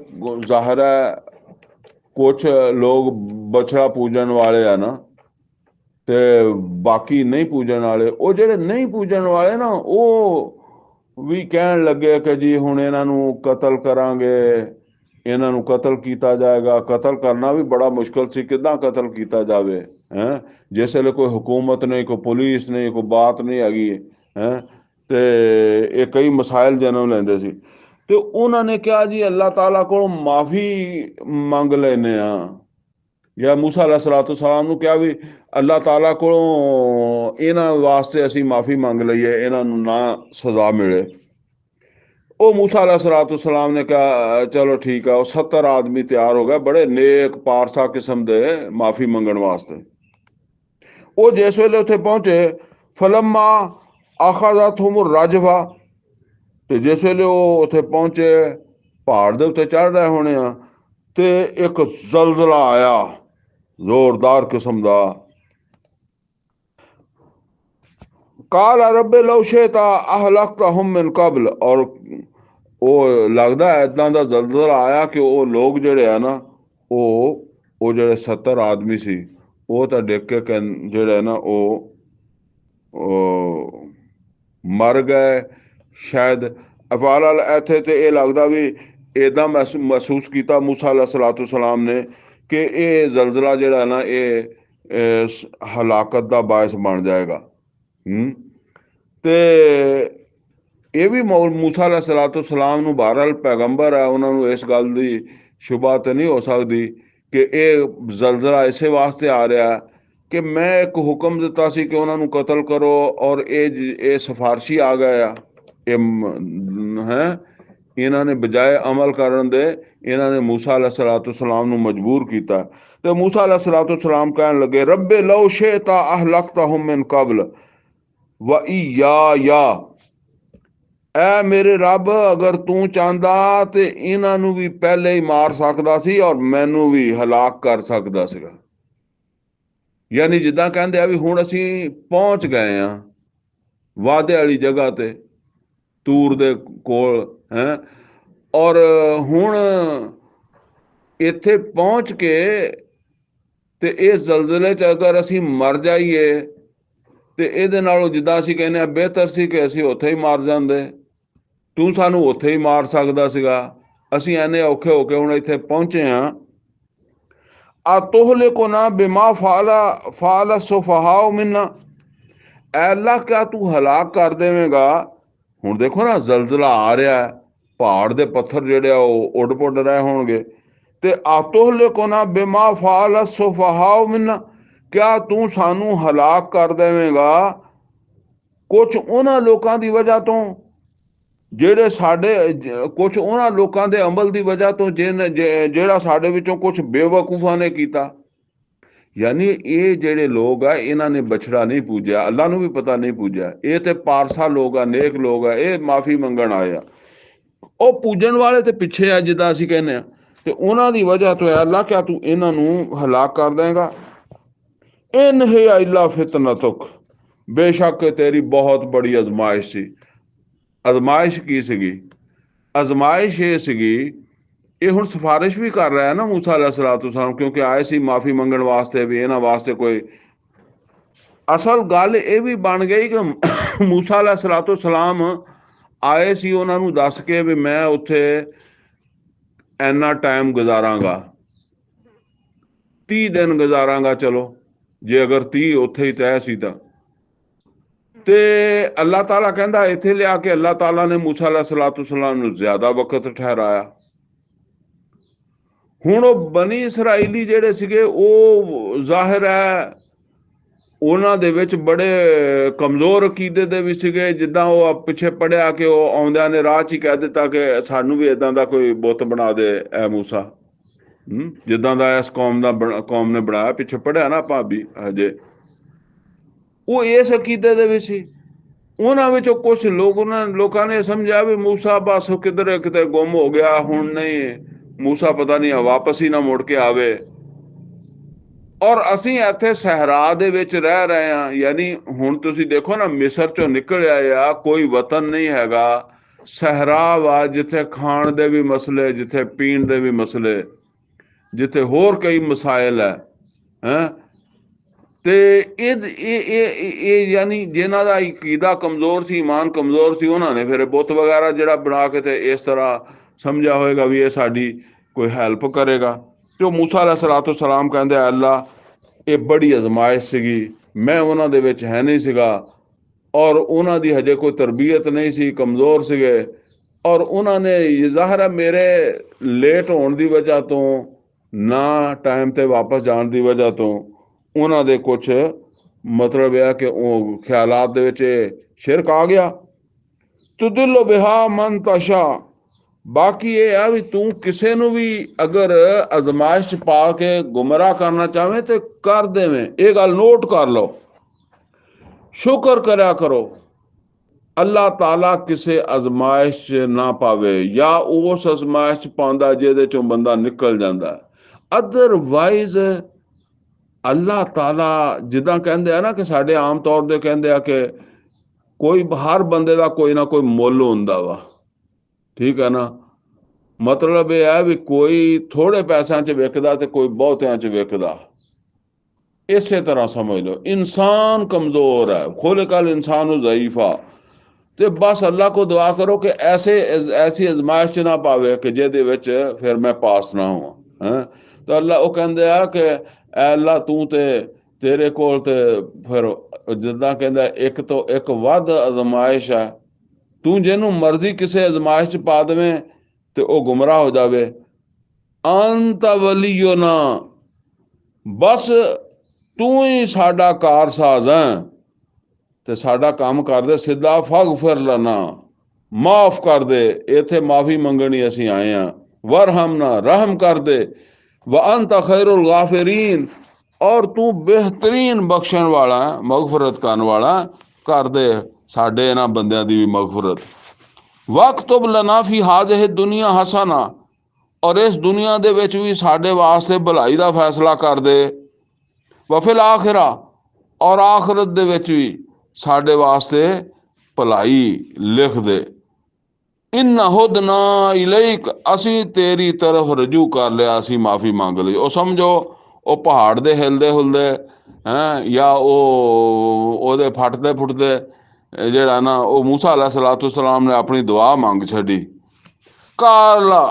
ਜ਼ਾਹਰ ਹੈ ਕੁਛ ਲੋਕ ਬਛੜਾ ਪੂਜਣ ਵਾਲੇ ਆ ਨਾ ਤੇ ਬਾਕੀ ਨਹੀਂ ਪੂਜਣ ਵਾਲੇ। ਉਹ ਜਿਹੜੇ ਨਹੀਂ ਪੂਜਣ ਵਾਲੇ ਨਾ ਉਹ ਵੀ ਕਹਿਣ ਲੱਗੇ ਕਿ ਜੀ ਹੁਣ ਇਹਨਾਂ ਨੂੰ ਕਤਲ ਕਰਾਂਗੇ ਇਹਨਾਂ ਨੂੰ ਕਤਲ ਕੀਤਾ ਜਾਏਗਾ। ਕਤਲ ਕਰਨਾ ਵੀ ਬੜਾ ਮੁਸ਼ਕਿਲ ਸੀ ਕਿੱਦਾਂ ਕਤਲ ਕੀਤਾ ਜਾਵੇ ਜਿਸ ਵੇਲੇ ਕੋਈ ਹੁਕੂਮਤ ਨਹੀਂ ਕੋਈ ਪੁਲਿਸ ਨਹੀਂ ਕੋਈ ਬਾਤ ਨਹੀਂ ਹੈਗੀ ਤੇ ਇਹ ਕਈ ਮਸਾਇਲ ਜਨਮ ਲੈਂਦੇ ਸੀ। ਤੇ ਉਹਨਾਂ ਨੇ ਕਿਹਾ ਜੀ ਅੱਲਾਹ ਤਾਲਾ ਕੋਲੋਂ ਮਾਫੀ ਮੰਗ ਲੈਂਦੇ ਆ ਜਾਂ ਮੂਸਾ अलैहिस्सलाम ਨੂੰ ਕਿਹਾ ਵੀ ਅੱਲਾਹ ਤਾਲਾ ਕੋਲੋਂ ਇਹਨਾਂ ਵਾਸਤੇ ਅਸੀਂ ਮਾਫੀ ਮੰਗ ਲਈਏ ਇਹਨਾਂ ਨੂੰ ਨਾ ਸਜ਼ਾ ਮਿਲੇ। ਉਹ ਮੂਸਾ अलैहिस्सलाम ਨੇ ਕਿਹਾ ਚਲੋ ਠੀਕ ਆ। ਉਹ 70 ਆਦਮੀ ਤਿਆਰ ਹੋ ਗਏ ਬੜੇ ਨੇਕ ਪਾਰਸਾ ਕਿਸਮ ਦੇ ਮਾਫੀ ਮੰਗਣ ਵਾਸਤੇ। ਉਹ ਜਿਸ ਵੇਲੇ ਉੱਥੇ ਪਹੁੰਚੇ ਫਲਮਾ ਅਖਜ਼ਤਹੁਮ ਰਜਫਾ ਤੇ ਜਿਸ ਵੇਲੇ ਉਹ ਉੱਥੇ ਪਹੁੰਚੇ ਪਹਾੜ ਦੇ ਉੱਤੇ ਚੜ੍ਹ ਰਹੇ ਹੋਣੇ ਆ ਤੇ ਇੱਕ ਜ਼ਲਜ਼ਲਾ ਆਇਆ ਜ਼ੋਰਦਾਰ ਕਿਸਮ ਦਾ। ਕਾਲ ਰੱਬੇ ਲਓ ਸ਼ਿਤਾ ਅਹਲਕਤਹੁਮ ਮਿਨ ਕਬਲ ਔਰ ਉਹ ਲੱਗਦਾ ਇੱਦਾਂ ਦਾ ਜ਼ਲਜ਼ਲਾ ਆਇਆ ਕਿ ਉਹ ਲੋਕ ਜਿਹੜੇ ਆ ਨਾ ਉਹ ਉਹ ਜਿਹੜੇ 70 ਆਦਮੀ ਸੀ ਉਹ ਤਾਂ ਡਿੱਗ ਕੇ ਜਿਹੜੇ ਨਾ ਉਹ ਮਰ ਗਏ ਸ਼ਾਇਦ। ਅਫਾਲ ਇੱਥੇ ਤੇ ਇਹ ਲੱਗਦਾ ਵੀ ਇੱਦਾਂ ਮਹਿਸੂਸ ਕੀਤਾ ਮੂਸਾ ਅਲੈਹਿਸਸਲਾਤੁ ਵਸਸਲਾਮ ਨੇ ਕਿ ਇਹ ਜ਼ਲਜ਼ਲਾ ਜਿਹੜਾ ਨਾ ਇਹ ਹਲਾਕਤ ਦਾ ਬਾਇਸ ਬਣ ਜਾਏਗਾ। ਤੇ ਇਹ ਵੀ ਮੂਸਾ ਅਲੈਹਿਸਸਲਾਤੁ ਵਸਸਲਾਮ ਨੂੰ ਬਹਰਹਾਲ ਪੈਗੰਬਰ ਹੈ, ਉਹਨਾਂ ਨੂੰ ਇਸ ਗੱਲ ਦੀ ਸ਼ੁਬਾ ਤੇ ਨਹੀਂ ਹੋ ਸਕਦੀ ਕਿ ਇਹ ਜ਼ਲਜ਼ਲਾ ਇਸੇ ਵਾਸਤੇ ਆ ਰਿਹਾ ਕਿ ਮੈਂ ਇੱਕ ਹੁਕਮ ਦਿੱਤਾ ਸੀ ਕਿ ਉਹਨਾਂ ਨੂੰ ਕਤਲ ਕਰੋ ਔਰ ਇਹ ਸਿਫਾਰਸ਼ੀ ਆ ਗਏ ਆ। ਇਹ ਹੈ ਇਹਨਾਂ ਨੇ ਬਜਾਏ ਅਮਲ ਕਰਨ ਦੇ ਇਹਨਾਂ ਨੇ ਮੂਸਾ ਅਲੈਹਿਸਸਲਾਤੁ ਵਸਸਲਾਮ ਨੂੰ ਮਜਬੂਰ ਕੀਤਾ। ਤੇ ਮੂਸਾ ਅਲੈਹਿਸਸਲਾਤੁ ਵਸਸਲਾਮ ਕਹਿਣ ਲੱਗੇ ਰੱਬੇ ਲਓ ਸ਼ਿਅਤਾ ਅਹਲਕਤਹੁਮ ਮਿਨ ਕਬਲ ਵ ਇਯਾਯਾ, ਐ ਮੇਰੇ ਰੱਬ ਅਗਰ ਤੂੰ ਚਾਹੁੰਦਾ ਤੇ ਇਹਨਾਂ ਨੂੰ ਵੀ ਪਹਿਲੇ ਹੀ ਮਾਰ ਸਕਦਾ ਸੀ ਔਰ ਮੈਨੂੰ ਵੀ ਹਲਾਕ ਕਰ ਸਕਦਾ ਸੀਗਾ। ਯਾਨੀ ਜਿੱਦਾਂ ਕਹਿੰਦੇ ਆ ਵੀ ਹੁਣ ਅਸੀਂ ਪਹੁੰਚ ਗਏ ਆ ਵਾਅਦੇ ਵਾਲੀ ਜਗ੍ਹਾ ਤੇ ਤੂਰ ਦੇ ਕੋਲ ਹੈ, ਔਰ ਹੁਣ ਇੱਥੇ ਪਹੁੰਚ ਕੇ ਤੇ ਇਸ ਜ਼ਲਜ਼ਲੇ 'ਚ ਅਗਰ ਅਸੀਂ ਮਰ ਜਾਈਏ ਤੇ ਇਹਦੇ ਨਾਲੋਂ ਜਿੱਦਾਂ ਅਸੀਂ ਕਹਿੰਦੇ ਆ ਬਿਹਤਰ ਸੀ ਕਿ ਅਸੀਂ ਉੱਥੇ ਹੀ ਮਰ ਜਾਂਦੇ। ਤੂੰ ਸਾਨੂੰ ਉੱਥੇ ਹੀ ਮਾਰ ਸਕਦਾ ਸੀਗਾ, ਅਸੀਂ ਐਨੇ ਔਖੇ ਹੋ ਕੇ ਹੁਣ ਇੱਥੇ ਪਹੁੰਚੇ ਹਾਂ। ਆ ਤੋਹਲੇ ਕੋ ਨਾ ਬਿਮਾ ਫਾਲਾ ਸੁਫਹਾਉ ਮਿਨਾ, ਐ ਅੱਲਾ ਕਿਆ ਤੂੰ ਹਲਾਕ ਕਰ ਦੇਵੇਂਗਾ। ਹੁਣ ਦੇਖੋ ਨਾ ਜ਼ਲਜ਼ਲਾ ਆ ਰਿਹਾ, ਪਹਾੜ ਦੇ ਪੱਥਰ ਜਿਹੜੇ ਆ ਉਹ ਉੱਡ ਪੁੱਡ ਰਹੇ ਹੋਣਗੇ। ਤੇ ਆ ਤੋਹਲੇ ਕੋ ਨਾ ਬਿਮਾ ਫਾਲਾ ਸੁਫਹਾਉ ਮਿਨਾ, ਕਿਆ ਤੂੰ ਸਾਨੂੰ ਹਲਾਕ ਕਰ ਦੇਵੇਂਗਾ ਕੁਛ ਉਹਨਾਂ ਲੋਕਾਂ ਦੀ ਵਜ੍ਹਾ ਤੋਂ ਜਿਹੜੇ ਸਾਡੇ, ਕੁਛ ਉਹਨਾਂ ਲੋਕਾਂ ਦੇ ਅਮਲ ਦੀ ਵਜ੍ਹਾ ਤੋਂ ਜਿਹੜਾ ਸਾਡੇ ਵਿੱਚੋਂ ਕੁਛ ਬੇਵਕੂਫਾਂ ਨੇ ਕੀਤਾ। ਯਾਨੀ ਇਹ ਜਿਹੜੇ ਲੋਕ ਆ ਇਹਨਾਂ ਨੇ ਬਛੜਾ ਨਹੀਂ ਪੂਜਿਆ, ਅੱਲਾ ਨੂੰ ਵੀ ਪਤਾ ਨਹੀਂ ਪੂਜਿਆ। ਇਹ ਤੇ ਪਾਰਸਾ ਲੋਕ ਆ, ਨੇਕ ਲੋਕ ਆ, ਇਹ ਮਾਫੀ ਮੰਗਣ ਆਏ ਆ। ਉਹ ਪੂਜਣ ਵਾਲੇ ਤੇ ਪਿੱਛੇ ਆ ਜਿੱਦਾਂ ਅਸੀਂ ਕਹਿੰਦੇ ਆ, ਤੇ ਉਹਨਾਂ ਦੀ ਵਜ੍ਹਾ ਤੋਂ ਅੱਲਾ ਕਿਆ ਤੂੰ ਇਹਨਾਂ ਨੂੰ ਹਲਾਕ ਕਰ ਦੇਗਾ। ਇਨ ਹਿਆ ਇਲਾ ਫਿਤਨਤੁਕ, ਬੇਸ਼ੱਕ ਤੇਰੀ ਬਹੁਤ ਬੜੀ ਅਜ਼ਮਾਇਸ਼ ਸੀ। ਅਜ਼ਮਾਇਸ਼ ਕੀ ਸੀਗੀ? ਅਜ਼ਮਾਇਸ਼ ਇਹ ਸੀਗੀ, ਇਹ ਹੁਣ ਸਿਫਾਰਿਸ਼ ਵੀ ਕਰ ਰਿਹਾ ਨਾ ਮੂਸਾ ਅਲੈਹਿਸਸਲਾਤੁ ਵਸਸਲਾਮ, ਕਿਉਂਕਿ ਆਏ ਸੀ ਮਾਫੀ ਮੰਗਣ ਵਾਸਤੇ ਵੀ ਇਹਨਾਂ ਵਾਸਤੇ ਕੋਈ। ਅਸਲ ਗੱਲ ਇਹ ਵੀ ਬਣ ਗਈ ਕਿ ਮੂਸਾ ਅਲੈਹਿਸਸਲਾਤੁ ਵਸਸਲਾਮ ਆਏ ਸੀ ਉਹਨਾਂ ਨੂੰ ਦੱਸ ਕੇ ਵੀ ਮੈਂ ਉੱਥੇ ਇੰਨਾ ਟਾਈਮ ਗੁਜ਼ਾਰਾਂਗਾ, 30 ਦਿਨ ਗੁਜ਼ਾਰਾਂਗਾ। ਚਲੋ ਜੇ ਅਗਰ 30 ਉੱਥੇ ਹੀ ਤੈਅ ਸੀ ਤਾਂ। ਤੇ ਅੱਲਾਹ ਤਾਲਾ ਕਹਿੰਦਾ ਇੱਥੇ ਲਿਆ ਕੇ ਅੱਲਾਹ ਤਾਲਾ ਨੇ ਮੂਸਾ ਅਲੈਹਿਸਸਲਾਤੁ ਵਸਸਲਾਮ ਨੂੰ ਜ਼ਿਆਦਾ ਵਕਤ ਠਹਿਰਾਇਆ। ਹੁਣ ਉਹ ਬਨੀ ਇਸਰਾਈਲੀ ਜਿਹੜੇ ਸੀਗੇ ਉਹ ਜ਼ਾਹਿਰ ਹੈ ਉਹਨਾਂ ਦੇ ਵਿੱਚ ਬੜੇ ਕਮਜ਼ੋਰ ਅਕੀਦੇ ਦੇ ਵੀ ਸੀਗੇ। ਜਿੱਦਾਂ ਉਹ ਪਿੱਛੇ ਪੜਿਆ ਕਿ ਉਹ ਆਉਂਦਿਆਂ ਨੇ ਰਾਹ 'ਚ ਹੀ ਕਹਿ ਦਿੱਤਾ ਕਿ ਸਾਨੂੰ ਵੀ ਇੱਦਾਂ ਦਾ ਕੋਈ ਬੁੱਤ ਬਣਾ ਦੇ ਐ ਮੂਸਾ, ਜਿੱਦਾਂ ਦਾ ਇਸ ਕੌਮ ਨੇ ਬਣਾਇਆ। ਪਿੱਛੇ ਪੜਿਆ ਨਾ ਭਾਬੀ ਹਜੇ, ਉਹ ਇਸ ਅਕੀਦੇ ਦੇ ਵਿੱਚ ਸੀ। ਉਹਨਾਂ ਵਿੱਚੋਂ ਕੁਛ ਲੋਕਾਂ ਨੇ ਸਮਝਿਆ ਵੀ ਮੂਸਾ ਬਸ ਕਿਤੇ ਗੁੰਮ ਹੋ ਗਿਆ, ਹੁਣ ਨਹੀਂ ਮੂਸਾ ਪਤਾ ਨਹੀਂ ਵਾਪਸ ਹੀ ਨਾ ਮੁੜ ਕੇ ਆਵੇ। ਔਰ ਅਸੀਂ ਇੱਥੇ ਸਹਿਰਾ ਦੇ ਵਿੱਚ ਰਹਿ ਰਹੇ ਹਾਂ। ਯਾਨੀ ਹੁਣ ਤੁਸੀਂ ਦੇਖੋ ਨਾ ਮਿਸਰ ਚੋਂ ਨਿਕਲ ਆਏ ਆ, ਕੋਈ ਵਤਨ ਨਹੀਂ ਹੈਗਾ, ਸਹਿਰਾ ਵਾ, ਜਿੱਥੇ ਖਾਣ ਦੇ ਵੀ ਮਸਲੇ, ਜਿੱਥੇ ਪੀਣ ਦੇ ਵੀ ਮਸਲੇ, ਜਿੱਥੇ ਹੋਰ ਕਈ ਮਸਾਇਲ ਹੈ। ਤੇ ਇਹ ਯਾਨੀ ਜਿਨ੍ਹਾਂ ਦਾ ਅਕੀਦਾ ਕਮਜ਼ੋਰ ਸੀ, ਈਮਾਨ ਕਮਜ਼ੋਰ ਸੀ, ਉਹਨਾਂ ਨੇ ਫਿਰ ਬੁੱਤ ਵਗੈਰਾ ਜਿਹੜਾ ਬਣਾ ਕੇ ਤੇ ਇਸ ਤਰ੍ਹਾਂ ਸਮਝਿਆ ਹੋਏਗਾ ਵੀ ਇਹ ਸਾਡੀ ਕੋਈ ਹੈਲਪ ਕਰੇਗਾ। ਤੇ ਉਹ ਮੂਸਾ ਅਲੈਹਿਸਸਲਾਤੁ ਵਸਸਲਾਮ ਕਹਿੰਦੇ ਅੱਲਾ ਇਹ ਬੜੀ ਅਜ਼ਮਾਇਸ਼ ਸੀਗੀ, ਮੈਂ ਉਹਨਾਂ ਦੇ ਵਿੱਚ ਹੈ ਨਹੀਂ ਸੀਗਾ, ਔਰ ਉਹਨਾਂ ਦੀ ਹਜੇ ਕੋਈ ਤਰਬੀਅਤ ਨਹੀਂ ਸੀ, ਕਮਜ਼ੋਰ ਸੀਗੇ। ਔਰ ਉਹਨਾਂ ਨੇ ਜ਼ਾਹਿਰ ਹੈ ਮੇਰੇ ਲੇਟ ਹੋਣ ਦੀ ਵਜ੍ਹਾ ਤੋਂ, ਨਾ ਟਾਈਮ 'ਤੇ ਵਾਪਸ ਜਾਣ ਦੀ ਵਜ੍ਹਾ ਤੋਂ, ਉਹਨਾਂ ਦੇ ਕੁਛ ਮਤਲਬ ਇਹ ਕਿ ਉਹ ਖਿਆਲਾਤ ਦੇ ਵਿੱਚ ਸ਼ਿਰਕ ਆ ਗਿਆ। ਤੁਦਿਲ ਬਿਹਾ ਮਨ ਤਸ਼ਾ, ਬਾਕੀ ਇਹ ਆ ਵੀ ਤੂੰ ਕਿਸੇ ਨੂੰ ਵੀ ਅਗਰ ਅਜ਼ਮਾਇਸ਼ 'ਚ ਪਾ ਕੇ ਗੁੰਮਰਾਹ ਕਰਨਾ ਚਾਹਵੇਂ ਤੇ ਕਰ ਦੇਵੇਂ। ਇਹ ਗੱਲ ਨੋਟ ਕਰ ਲਓ, ਸ਼ੁਕਰ ਕਰਿਆ ਕਰੋ ਅੱਲਾਹ ਤਾਲਾ ਕਿਸੇ ਅਜ਼ਮਾਇਸ਼ 'ਚ ਨਾ ਪਾਵੇ, ਜਾਂ ਉਸ ਅਜ਼ਮਾਇਸ਼ 'ਚ ਪਾਉਂਦਾ ਜਿਹਦੇ 'ਚੋਂ ਬੰਦਾ ਨਿਕਲ ਜਾਂਦਾ। ਅਦਰਵਾਈਜ਼ ਅੱਲਾਹ ਤਾਲਾ ਜਿੱਦਾਂ ਕਹਿੰਦੇ ਆ ਨਾ ਕਿ ਸਾਡੇ ਆਮ ਤੌਰ 'ਤੇ ਕਹਿੰਦੇ ਆ ਕਿ ਹਰ ਬੰਦੇ ਦਾ ਕੋਈ ਨਾ ਕੋਈ ਮੁੱਲ ਹੁੰਦਾ ਵਾ, ਠੀਕ ਹੈ ਨਾ। ਮਤਲਬ ਇਹ ਹੈ ਵੀ ਕੋਈ ਥੋੜੇ ਪੈਸਿਆਂ 'ਚ ਵਿਕਦਾ ਤੇ ਕੋਈ ਬਹੁਤਿਆਂ 'ਚ ਵਿਕਦਾ। ਇਸੇ ਤਰ੍ਹਾਂ ਸਮਝ ਲਓ ਇਨਸਾਨ ਕਮਜ਼ੋਰ ਹੈ, ਖੁਲਕਲ ਇਨਸਾਨ ਜ਼ਈਫਾ। ਤੇ ਬਸ ਅੱਲਾ ਕੋ ਦੁਆ ਕਰੋ ਕਿ ਐਸੀ ਅਜ਼ਮਾਇਸ਼ 'ਚ ਨਾ ਪਾਵੇ ਕਿ ਜਿਹਦੇ ਵਿੱਚ ਫਿਰ ਮੈਂ ਪਾਸ ਨਾ ਹੋਵਾਂ। ਹੈਂ ਤਾਂ ਅੱਲਾ ਉਹ ਕਹਿੰਦੇ ਆ ਕਿ ਐ ਅੱਲਾ ਤੂੰ ਤੇ ਤੇਰੇ ਕੋਲ ਤੇ ਫਿਰ ਜਿੱਦਾਂ ਕਹਿੰਦਾ ਇੱਕ ਤੋਂ ਇੱਕ ਵੱਧ ਅਜ਼ਮਾਇਸ਼ ਹੈ। ਤੂੰ ਜਿਹਨੂੰ ਮਰਜ਼ੀ ਕਿਸੇ ਅਜ਼ਮਾਇਸ਼ 'ਚ ਪਾ ਦੇਵੇਂ ਤੇ ਉਹ ਗੁੰਮਰਾਹ ਹੋ ਜਾਵੇ। ਅੰਤ ਵਲੀਉਨਾ, ਬਸ ਤੂੰ ਹੀ ਸਾਡਾ ਕਾਰਸਾਜ਼ ਹੈ ਤੇ ਸਾਡਾ ਕੰਮ ਕਰਦੇ ਸਿੱਧਾ। ਫਗਫਿਰ ਲਨਾ, ਮਾਫ ਕਰ ਦੇ। ਇੱਥੇ ਮਾਫੀ ਮੰਗਣੀ ਅਸੀਂ ਆਏ ਹਾਂ। ਵਰਹਮਨਾ, ਰਹਿਮ ਕਰ ਦੇ। व अंत खैरुल गाफिरीन, और तू बेहतरीन बख्शण वाला, मगफरत करने वाला। कर दे साडे इन्हां बंदियां दी भी मगफरत। वक्तुब लना फी हाज़िहि दुनिया हसना, और इस दुनिया दे विच भी साडे वास्ते भलाई दा फैसला कर दे। वफिल आखिरा, और आखिरत दे विच भी साडे वास्ते भलाई लिख दे। इन्ना हुदना इलैक, असी तेरी तरफ रजू कर लिया, असी माफ़ी मंग ली। ਉਹ ਸਮਝੋ ਉਹ ਪਹਾੜ ਦੇ ਹਿਲਦੇ ਹੁਲਦੇ ਜਾਂ ਉਹਦੇ ਫਟਦੇ ਫੁੱਟਦੇ ਜਿਹੜਾ ਨਾ ਉਹ ਮੂਸਾ अलैहिस्सलाम ਨੇ ਆਪਣੀ ਦੁਆ ਮੰਗ ਛੱਡੀ। ਕਾਲਾ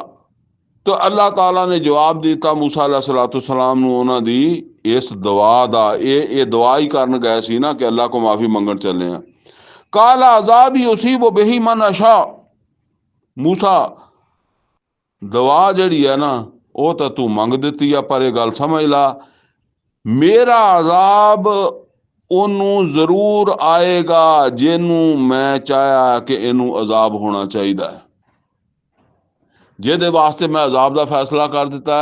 तो अल्लाह ताला ने जवाब दिता मूसा अलैहिस्सलाम ਨੂੰ ਉਹਨਾਂ ਦੀ ਇਸ दुआ ਦਾ। ਇਹ दुआ ही ਕਰਨ गए ਸੀ ना कि अल्लाह को माफ़ी ਮੰਗਣ ਚੱਲੇ ਆ। काला अज़ाबी उसीबु बिही मन अशा, मूसा दुआ ਜਿਹੜੀ ਹੈ ਨਾ ਉਹ ਤਾਂ ਤੂੰ ਮੰਗ ਦਿੱਤੀ ਆ, ਪਰ ਇਹ ਗੱਲ ਸਮਝ ਲਾ ਮੇਰਾ ਅਜ਼ਾਬ ਉਹਨੂੰ ਜ਼ਰੂਰ ਆਏਗਾ ਜਿਹਨੂੰ ਮੈਂ ਚਾਹਿਆ ਕਿ ਇਹਨੂੰ ਅਜ਼ਾਬ ਹੋਣਾ ਚਾਹੀਦਾ ਹੈ। ਜਿਹਦੇ ਵਾਸਤੇ ਮੈਂ ਅਜ਼ਾਬ ਦਾ ਫੈਸਲਾ ਕਰ ਦਿੱਤਾ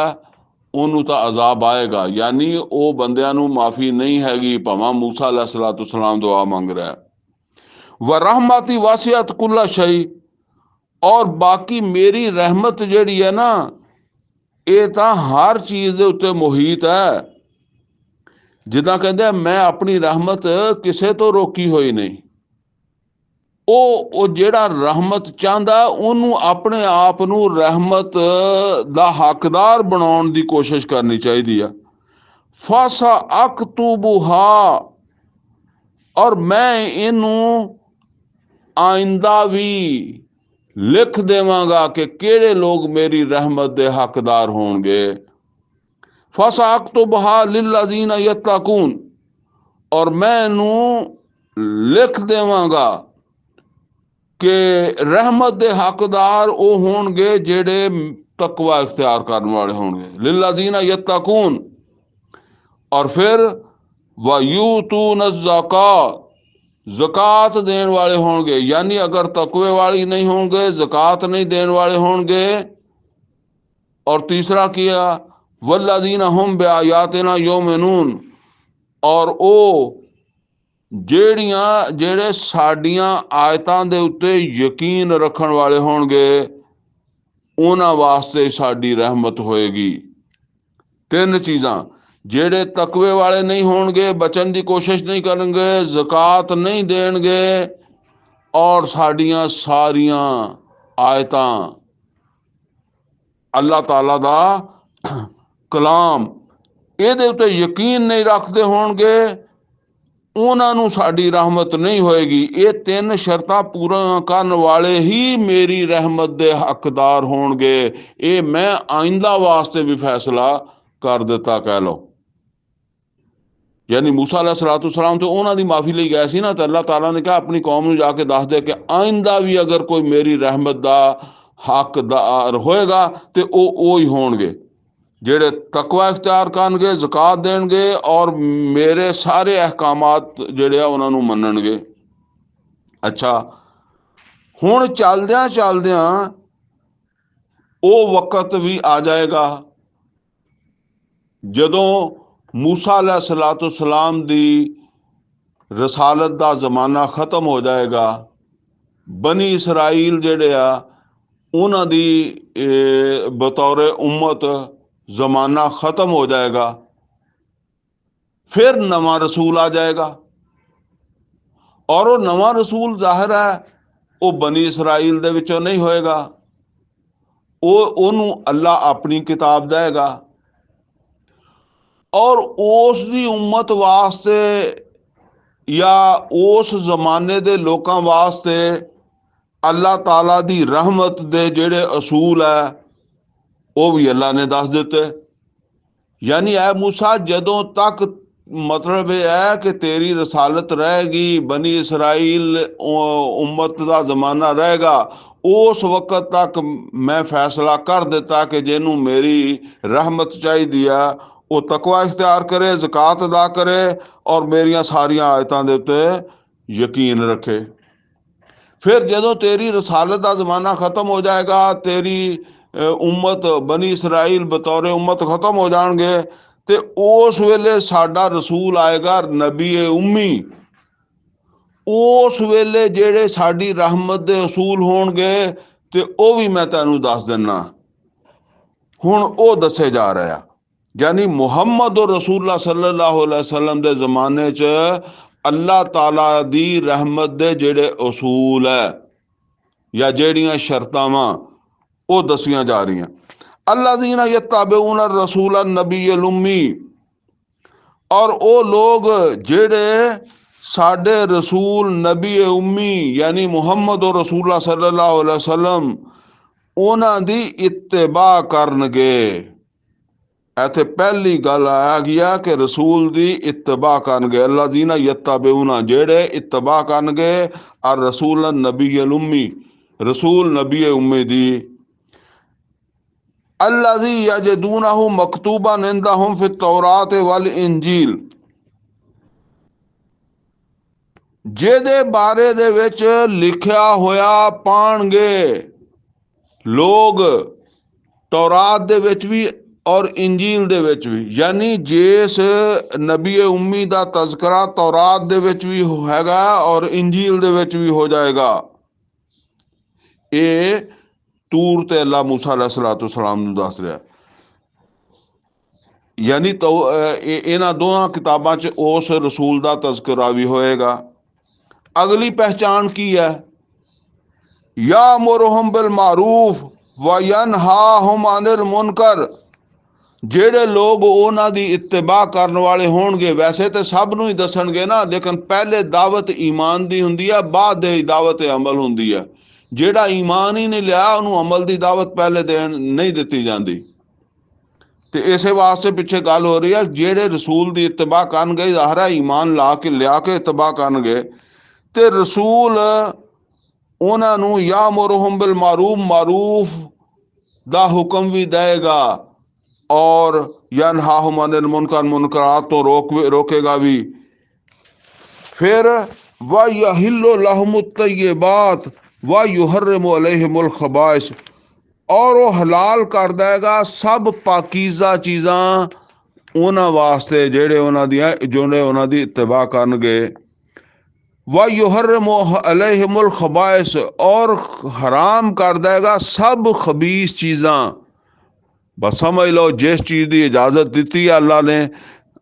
ਉਹਨੂੰ ਤਾਂ ਅਜ਼ਾਬ ਆਏਗਾ। ਯਾਨੀ ਉਹ ਬੰਦਿਆਂ ਨੂੰ ਮਾਫੀ ਨਹੀਂ ਹੈਗੀ ਭਾਵੇਂ ਮੂਸਾ अलैहिस्सलाम ਦੁਆ ਮੰਗ ਰਿਹਾ। व रहमती वासियत कुल्ला शई, और बाकी मेरी रहमत ਜਿਹੜੀ ਹੈ ਨਾ ਇਹ ਤਾਂ ਹਰ ਚੀਜ਼ ਦੇ ਉੱਤੇ ਮੁਹੀਤ ਹੈ। ਜਿੱਦਾਂ ਕਹਿੰਦੇ ਮੈਂ ਆਪਣੀ ਰਹਿਮਤ ਕਿਸੇ ਤੋਂ ਰੋਕੀ ਹੋਈ ਨਹੀਂ। ਉਹ ਜਿਹੜਾ ਰਹਿਮਤ ਚਾਹੁੰਦਾ ਉਹਨੂੰ ਆਪਣੇ ਆਪ ਨੂੰ ਰਹਿਮਤ ਦਾ ਹੱਕਦਾਰ ਬਣਾਉਣ ਦੀ ਕੋਸ਼ਿਸ਼ ਕਰਨੀ ਚਾਹੀਦੀ ਆ। ਫਾਸਾ ਅਕਤੁਬੁਹਾ, ਔਰ ਮੈਂ ਇਹਨੂੰ ਆਇੰਦਾ ਵੀ ਲਿਖ ਦੇਵਾਂਗਾ ਕਿ ਕਿਹੜੇ ਲੋਕ ਮੇਰੀ ਰਹਿਮਤ ਦੇ ਹੱਕਦਾਰ ਹੋਣਗੇ। ਫਾਸਾ ਅਕਤੁਬਹਾ ਲਿਲਜ਼ੀਨਾ ਯਤਕੂਨ, ਔਰ ਮੈਂ ਇਹਨੂੰ ਲਿਖ ਦੇਵਾਂਗਾ ਕਿ ਰਹਿਮਤ ਦੇ ਹੱਕਦਾਰ ਉਹ ਹੋਣਗੇ ਜਿਹੜੇ ਤਕਵਾ ਇਖਤਿਆਰ ਕਰਨ ਵਾਲੇ ਹੋਣਗੇ। ਲਿਲਜ਼ੀਨਾ ਯਤਕੂਨ, और फिर वयूतून ज़कात, ज़कात देने वाले होंगे। यानी अगर तकवे वाली नहीं होंगे, ज़कात नहीं देने वाले होंगे। और तीसरा किया वल्लज़ीना हुम बिआयातिना युमिनून, और वो ਜਿਹੜੇ ਸਾਡੀਆਂ ਆਇਤਾਂ ਦੇ ਉੱਤੇ ਯਕੀਨ ਰੱਖਣ ਵਾਲੇ ਹੋਣਗੇ ਉਹਨਾਂ ਵਾਸਤੇ ਸਾਡੀ ਰਹਿਮਤ ਹੋਏਗੀ। ਤਿੰਨ ਚੀਜ਼ਾਂ, ਜਿਹੜੇ ਤਕਵੇ ਵਾਲੇ ਨਹੀਂ ਹੋਣਗੇ, ਬਚਣ ਦੀ ਕੋਸ਼ਿਸ਼ ਨਹੀਂ ਕਰਨਗੇ, ਜ਼ਕਾਤ ਨਹੀਂ ਦੇਣਗੇ, ਔਰ ਸਾਡੀਆਂ ਸਾਰੀਆਂ ਆਇਤਾਂ ਅੱਲਾਹ ਤਾਲਾ ਦਾ ਕਲਾਮ ਇਹਦੇ ਉੱਤੇ ਯਕੀਨ ਨਹੀਂ ਰੱਖਦੇ ਹੋਣਗੇ, ਉਹਨਾਂ ਨੂੰ ਸਾਡੀ ਰਹਿਮਤ ਨਹੀਂ ਹੋਏਗੀ। ਇਹ ਤਿੰਨ ਸ਼ਰਤਾਂ ਪੂਰੀਆਂ ਕਰਨ ਵਾਲੇ ਹੀ ਮੇਰੀ ਰਹਿਮਤ ਦੇ ਹੱਕਦਾਰ ਹੋਣਗੇ। ਇਹ ਮੈਂ ਆਇੰਦਾ ਵਾਸਤੇ ਵੀ ਫੈਸਲਾ ਕਰ ਦਿੱਤਾ ਕਹਿ ਲਓ। यानी मूसा अलैहिस्सलाम तो उन्होंने माफ़ी ਲਈ गए ਸੀ ना, तो अल्लाह ताला ने कहा अपनी कौम ਨੂੰ ਜਾ ਕੇ ਦੱਸ ਦੇ ਕਿ ਆਇੰਦਾ ਵੀ ਅਗਰ ਕੋਈ ਮੇਰੀ ਰਹਿਮਤ ਦਾ ਹੱਕਦਾਰ ਹੋਏਗਾ ਤੇ ਉਹ ਹੀ ਹੋਣਗੇ ਜਿਹੜੇ ਤਕਵਾ ਇਖਤਿਆਰ ਕਰਨਗੇ, ਜ਼ਕਾਤ ਦੇਣਗੇ ਔਰ ਮੇਰੇ ਸਾਰੇ ਅਹਿਕਾਮਾਤ ਜਿਹੜੇ ਆ ਉਹਨਾਂ ਨੂੰ ਮੰਨਣਗੇ। ਅੱਛਾ, ਹੁਣ ਚੱਲਦਿਆਂ ਚੱਲਦਿਆਂ ਉਹ ਵਕਤ ਵੀ ਆ ਜਾਏਗਾ ਜਦੋਂ मूसा अलैहिस्सलाम दी रसालत दा ज़माना ख़त्म हो जाएगा। बनी इसराइल जेड़े आ उन्हां दी बतौर उम्मत ज़माना ख़त्म हो जाएगा। फिर नवा रसूल आ जाएगा, और वो नवा रसूल ज़ाहिर है वो बनी इसराइल दे विचों नहीं होएगा, ਉਹਨੂੰ अल्लाह अपनी किताब देगा और उसकी उम्मत वास्ते या उस जमाने के लोगों वास्ते अल्लाह ताला की रहमत दे जेड़े असूल है वो भी अल्लाह ने दस दिते। यानी ऐ मूसा जदों तक मतलब यह है कि तेरी रसालत रहेगी, बनी इसराइल उम्मत का जमाना रहेगा, उस वक्त तक मैं फैसला कर दिता कि जिन्हों मेरी रहमत चाहिए है वो तकवा इख्तियार करे, ज़कात अदा करे और मेरिया सारिया आयतों के उत्ते यकीन रखे। फिर जदों तेरी रसालत का जमाना खत्म हो जाएगा, तेरी उम्मत बनी इसराइल बतौर उम्मत खत्म हो जाएंगे, तो उस वेले साडा रसूल आएगा नबी उम्मी। उस वेले जेड़े साडी रहमत दे असूल होणगे ते वो भी मैं तैनूं दस दिना। हुण वो दसे जा रहा, यानी मुहम्मद और रसूलुल्लाह सल्लल्लाहु अलैहि वसल्लम दे जमाने च अल्लाह ताला दी रहमत दे जेड़े असूल है या जेड़ियां शर्तां वां वो दसियां जा रही हैं। अल्लज़ीना यत्तबिऊन रसूल नबी उम्मी, और वो लोग जेड़े साडे रसूल नबी उम्मी यानी मुहम्मद और रसूलुल्लाह सल्लल्लाहु अलैहि वसल्लम उन्हां दी इत्तिबा करनगे। इत्थे पहली गल आ गया कि रसूल दी इत्तिबा करनगे। अल्लज़ीना यत्तबिऊना जेड़े इत्तिबा करनगे और रसूल नबी उम्मी रसूल नबी उम्मी दी। अल्लज़ी यजिदूनहु मकतूबन इंदहुम फित तौरात वल इंजील, जेदे बारे दे विच लिखिया होया पाणगे लोग तौरात दे विच भी और इंजील दे विच भी। यानी जिस नबी उम्मी दा तज़करा तौरात दे विच भी हैगा और इंजील दे विच भी हो जाएगा। ये तूर ते अल्लाह मूसा अलैहिस्सलातु वस्सलाम नूं दस रहा। यानी तो इन्हां दोहां किताबां च उस रसूल दा तज़करा भी होएगा। अगली पहचान की है, यामुरुहुम बिल मारूफ व यनहाहुम अनिल मुनकर। जेड़े लोग उन्हां दी इत्तिबा करने वाले होणगे, वैसे तो सब नूं ही दसणगे ना, लेकिन पहले दावत ईमान दी हुंदी है, बाद दे दावत अमल हुंदी है। जेड़ा ईमान ही नहीं लिया उन्होंने अमल की दावत पहले देन नहीं दी जाती। तो इस वास्ते पिछे गल हो रही है, जेड़े रसूल की इत्तबा करनगे, ज़ाहिर है ईमान ला के लिया के इत्तबा करनगे, तो रसूल उन्होंने यामुरुहुम बिल मारूफ मारूफ दा हुक्म भी देगा और यनहाहुम अनिल मुनकर मुनकरात तो रोकेगा भी। फिर व यहिल्लु लहुमुत तय्यिबात व युहर्रिमु अलैहिमुल खबाइस, और वो हलाल कर देगा सब पाकीज़ा चीज़ां उन्हां वास्ते जेड़े उन्हां दियां जोने उन्हां दी इत्तिबा करनगे। व युहर्रिमु अलैहिमुल खबाइस, और हराम कर देगा सब खबीस चीज़ां। बस समझ लो जिस चीज़ की इजाज़त दी है अल्लाह ने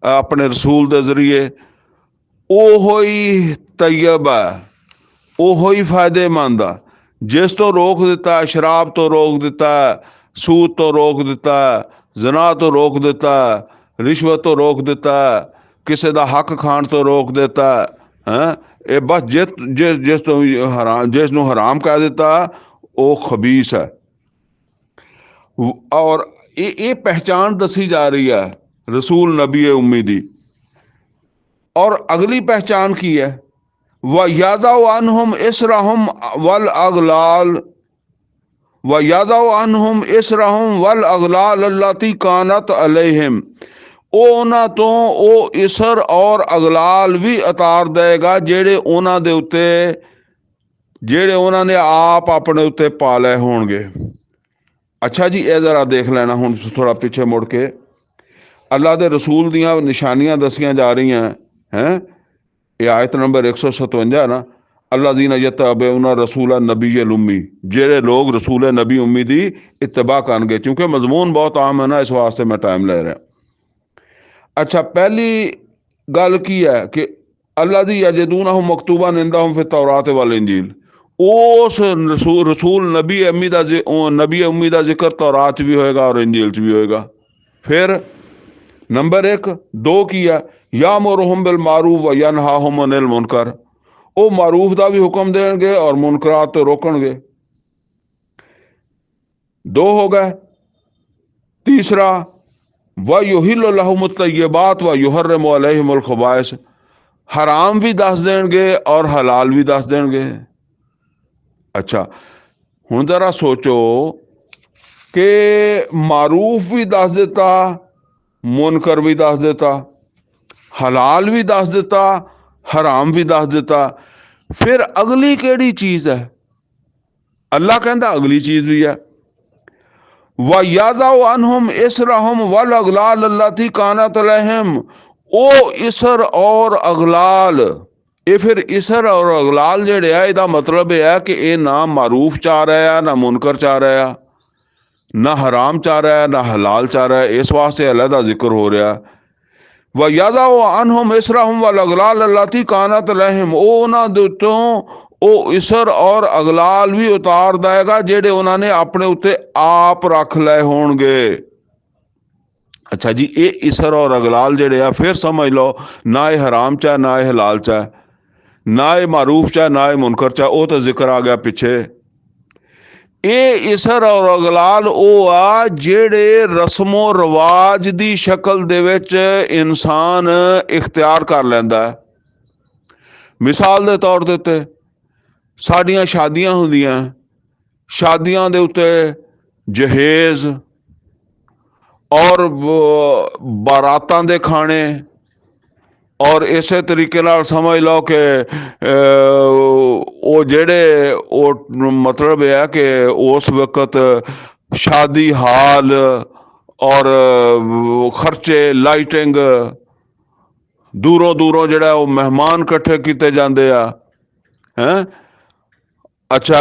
अपने रसूल के जरिए, वो ही तैयब है, वो ही फायदेमंद है। जिस तो रोक दिता है, शराब तो रोक दिता है, सूद तो रोक दिता है, जना तो रोक दिता है, रिश्वत तो रोक दिता है, किसी का हक खाण तो रोक दिता है। ये बस जिस जिस जिस तो हराम जिसनों हराम कह दिता वो खबीस है। और ये पहचान दसी जा रही है रसूल नबी उम्मी दी। और अगली पहचान की है, व याज़उ अन्हुम इसरहुम वल अगलाल व याज़उ अन्हुम इसरहुम वल अगलाल अल्लती कानत अलैहिम, उन्हां तो वो इसर और अगलाल भी उतार देगा जेड़े उन्हां दे उत्ते जेड़े उन्हां ने आप अपने उत्ते पा लए होणगे। अच्छा जी, ये जरा देख लेना हुण थोड़ा पिछे मुड़ के अल्लाह के रसूल दियां निशानियां दसियां जा रही हैं। ये आयत नंबर 157 ना, अल्लज़ीना यत्तबिऊना रसूल नबी उम्मी, जेड़े लोग रसूल नबी उम्मी दी इत्तबा करनगे। चूंकि मजमून बहुत आम है ना, इस वास्ते मैं टाइम ले रहा। अच्छा, पहली गल की है कि अल्लज़ी यजिदूनहु मकतूबन इंदहुम फित तौरात वल इंजील, उस रसूल नबी उम्मी का जिक्र तौरात भी होएगा और इंजील च भी होएगा। फिर नंबर 1 2 की है यामुरुहुम बिल मारूफ व यनहाहुम अनिल मुनकर, वो मारूफ का भी हुक्म देंगे और मुनकरात तो रोकणगे। 2 हो गए। तीसरा व युहिल्लु लहुमुत तय्यबात व युहर्रिमु अलैहिमुल खबाइस, हराम भी दस देंगे और हलाल भी दस देंगे। अच्छा हुण जरा सोचो कि मारूफ भी दस दिता, मुनकर भी दस दिता, हलाल भी दस दिता, हराम भी दस दिता, फिर अगली केड़ी चीज है? अल्लाह कहता अगली चीज भी है व याज़उ अन्हुम इसरहुम वल अगलाल अल्लती कानत अलैहिम, ओ इसर और अगलाल, ये फिर इसर और अगलाल जेड़े है इहदा मतलब है कि ये ना मारूफ चाह रहा है, ना मुनकर चाह रहा है, ना हराम चाह रहा है, ना हलाल चाह रहा है। इस वास्ते अलहदा जिक्र हो रहा है व याज़उ अन्हुम इसरहुम वल अगलाल अल्लती कानत अलैहिम, ओ उन्हां दे उत्तों ਉਹ इसर और अगलाल भी उतार देगा जेड़े उन्होंने अपने उत्ते आप रख लए होणगे। अच्छा जी ये इसर और अगलाल जेड़े आ फिर समझ लो ना ये हराम चाहे ना ये हलाल चाहे, ना ये मारूफ चाहे ना ये मुनकर चाहे, वो तो जिक्र आ गया पिछे। ये इसर और अगलाल वो आ जेड़े रस्मो रवाज दी शक्ल दे विच इंसान इख्तियार कर लैंदा है। मिसाल दे तौर दे उत्ते साडियां शादियां हुंदियां, शादियां दे उत्ते जहेज और बारातां दे खाने, और इस तरीके नाल समझ लो कि वो जेड़े वो मतलब है कि उस वक्त शादी हाल और खर्चे लाइटिंग दूरों दूरों जेड़ा वो मेहमान इकट्ठे किए जाते हैं। अच्छा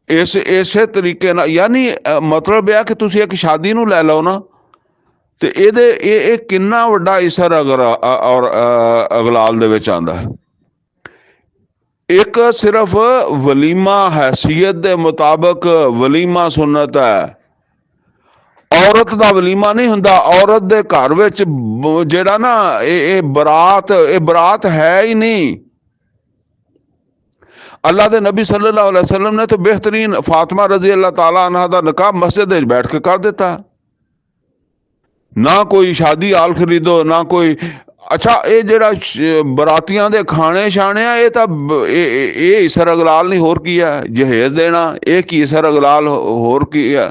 इस तरीके ना यानी मतलब है कि तुसी एक शादी नूं लै लो ना तो ये किन्ना वड्डा इसर अगर और अगलाल दे विच आंदा है। एक सिर्फ वलीमा हैसियत दे मुताबिक वलीमा सुन्नत है, औरत दा वलीमा नहीं हुंदा। औरत दे घर विच जेड़ा ना ये बरात है ही नहीं। अल्लाह के नबी सल्लल्लाहु अलैहि वसल्लम ने तो बेहतरीन फातिमा रजी अल्लाह तआला अन्हा दा निकाह मस्जिद में बैठ के कर दिता, ना कोई शादी हाल खरीदो ना कोई। अच्छा ये जेड़ा बरातियां दे खाने शाने आ ये इसर अगलाल नहीं होर की है, जहेज देना ये की इसर अगलाल होर की है।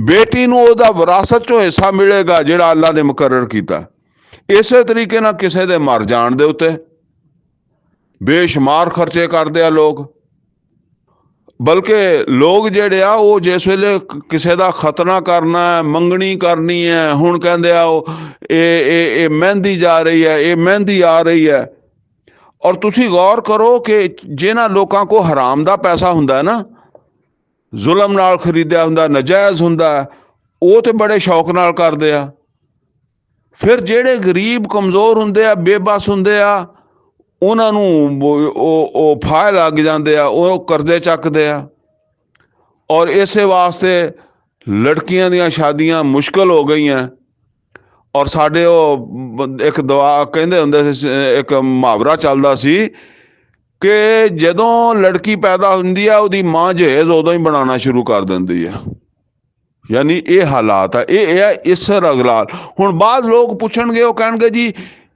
बेटी नूं ओहदा विरासत चों हिस्सा मिलेगा जेड़ा अल्लाह ने मुकर्रर कीता। इस तरीके नाल किसे दे मर जाण दे उत्ते बेशुमार खर्चे करते आ लोग, बल्कि लोग जेड़े आ वो जिस वेले किसी का खतना करना है, मंगनी करनी है, हुण कहंदे आ ये मेहंदी जा रही है, ये मेहंदी आ रही है। और तुसी गौर करो कि जिन्हां लोकां को हराम दा पैसा हुंदा है ना, जुल्म नाल खरीदिया हुंदा, नजायज़ हुंदा, वो तो बड़े शौक नाल करदे आ। फिर जेड़े गरीब कमज़ोर हुंदे आ, बेबस हुंदे आ, ਉਹਨਾਂ ਨੂੰ ਉਹ ਫਾਹ ਲੱਗ ਜਾਂਦੇ ਆ, ਉਹ ਕਰਜ਼ੇ ਚੱਕਦੇ ਆ। ਔਰ ਇਸੇ ਵਾਸਤੇ ਲੜਕੀਆਂ ਦੀਆਂ ਸ਼ਾਦੀਆਂ ਮੁਸ਼ਕਲ ਹੋ ਗਈਆਂ। ਔਰ ਸਾਡੇ ਉਹ ਇੱਕ ਦੁਆ ਕਹਿੰਦੇ ਹੁੰਦੇ ਸੀ, ਇੱਕ ਮੁਹਾਵਰਾ ਚੱਲਦਾ ਸੀ ਕਿ ਜਦੋਂ ਲੜਕੀ ਪੈਦਾ ਹੁੰਦੀ ਆ ਉਹਦੀ ਮਾਂ ਜਹੇਜ਼ ਉਦੋਂ ਹੀ ਬਣਾਉਣਾ ਸ਼ੁਰੂ ਕਰ ਦਿੰਦੀ ਆ। ਯਾਨੀ ਇਹ ਹਾਲਾਤ ਆ, ਇਹ ਹੈ ਇਸਰ ਅਗਲਾਲ। ਹੁਣ ਬਾਅਦ ਲੋਕ ਪੁੱਛਣਗੇ, ਉਹ ਕਹਿਣਗੇ ਜੀ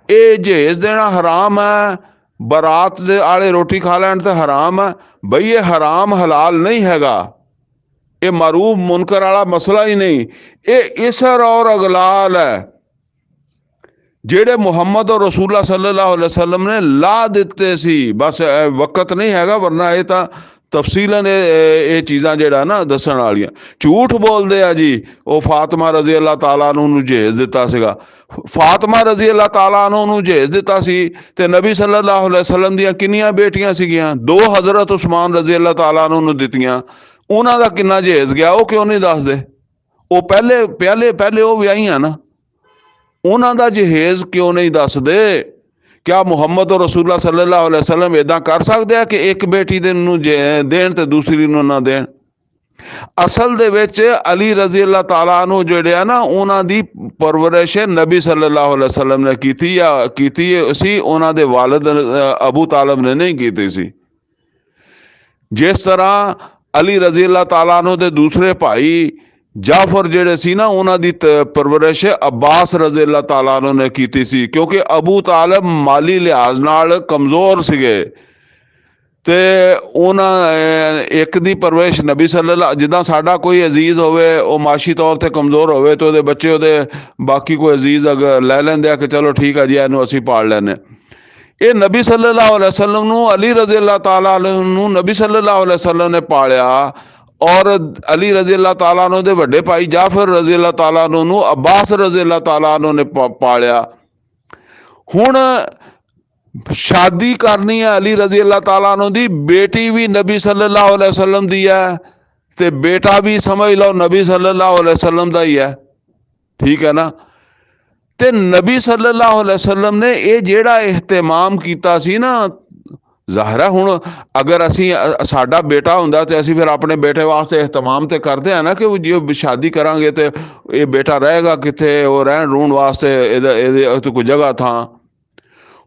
ਇਹ ਜਹੇਜ਼ ਦੇਣਾ ਹਰਾਮ ਹੈ, बारात दे आले रोटी खा लैन तो हराम है। बई ये हराम हलाल नहीं हैगा, ये मारूफ मुनकर वाला मसला ही नहीं, ये इसर और अगलाल है जेड़े मुहम्मद और रसूलुल्लाह सल्लल्लाहु अलैहि वसल्लम ने ला दिते सी। बस वक्त नहीं हैगा, वरना ये तो तफसीलन ये चीज़ां जेड़ा ना दसन वालियां। झूठ बोलते आ जी वो फातिमा रजी अल्लाह तआला अन्हु नूं जहेज दिता सीगा। फातिमा रजी अल्लाह तआला अन्हु नूं जहेज दिता सी ते नबी सल्लल्लाहु अलैहि वसल्लम दियां किन्नियां बेटियां सीगियां? 2 हज़रत उस्मान रजी अल्लाह तआला अन्हु नूं दित्तियां। उन्हां दा किन्ना जहेज गया वो क्यों नहीं दसदे? वो पहले वो विआहियां ना, उन्हां दा जहेज क्यों नहीं दसदे? क्या मुहम्मद और रसूलुल्लाह सल्लल्लाहु अलैहि वसल्लम इदां कर सकते हैं कि एक बेटी नूं देण ते दूसरी नूं ना देण? असल दे विच अली रजी अल्लाह तआला अन्हु जिहड़े आ ना, उन्हां दी परवरिश नबी सल्लल्लाहु अलैहि वसल्लम ने कीती या कीती सी, उन्हां दे वालिद अबू तालिब ने नहीं कीती सी। जिस तरह अली रजी अल्लाह तआला अन्हु दे दूसरे भाई जाफर जिहड़े सी ना, उन्हां दी परवरिश अब्बास रजी अल्लाह तआला अन्हु ने कीती सी, क्योंकि अबू तालिब माली लिहाज नाल कमज़ोर सीगे ते उन्हां एक दी परवरिश नबी सल्लल्लाहु, जिद्दां साडा कोई अजीज़ होवे वो माशी तौर ते कमज़ोर होवे तो उहदे बच्चे उहदे बाकी कोई अजीज़ अगर लै लैंदे आ कि चलो ठीक है जी इहनूं असीं पाल लैने। ये नबी सल्लल्लाहु अलैहि वसल्लम नूं अली रजी अल्लाह तआला अन्हु नूं नबी सल्लल्लाहु अलैहि वसल्लम ने पालिया, और अली रजी अल्लाह तआला अन्हु दे वड्डे भाई जाफर रजी अल्लाह तआला अन्हु नूं अब्बास रजी अल्लाह तआला अन्हु ने पालिया। हुण शादी करनी है अली रजी अल्लाह तआला अन्हु दी, बेटी भी नबी सल्लल्लाहु अलैहि वसल्लम दी है ते बेटा भी समझ लो नबी सल्लल्लाहु अलैहि वसल्लम दा ही है, ठीक है ना। ते नबी सल्लल्लाहु अलैहि वसल्लम ने ये जेड़ा एहतमाम कीता सी ना, ज़ाहिर है हुण अगर असीं साडा बेटा हुंदा ते असीं फिर अपने बेटे वास्ते एहतमाम ते करदे हैं ना कि जे शादी करांगे ते ये बेटा रहेगा कित्थे, वो रहण रूहण वास्ते इहदे कोई जगह थां।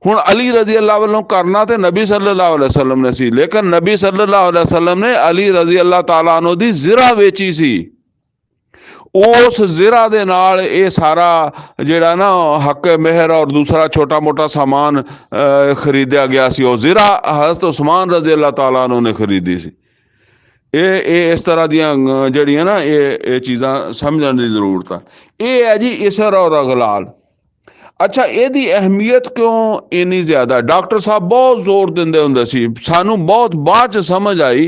हुण अली रजी अल्लाह वालों करना ते नबी सल्लल्लाहु अलैहि वसल्लम ने सी, लेकिन नबी सल्लल्लाहु अलैहि वसल्लम ने अली रजी अल्लाह तआला अन्हु दी ज़िरा वेची सी। उस ज़िरा दे नाल ये सारा जिहड़ा ना हक मेहर और दूसरा छोटा मोटा सामान खरीदिया गया सी। वो ज़िरा हज़रत उस्मान रजी अल्लाह तआला अन्हु ने खरीदी सी। ये इस तरह दियां जड़ियां ना ये चीज़ां समझण दी ज़रूरत है। ये है जी इसर और अगलाल। अच्छा, ਇਹਦੀ अहमियत क्यों इन्नी ज़्यादा? डॉक्टर साहब बहुत जोर दिंदे हुंदे सी, सानू बहुत बाद च समझ आई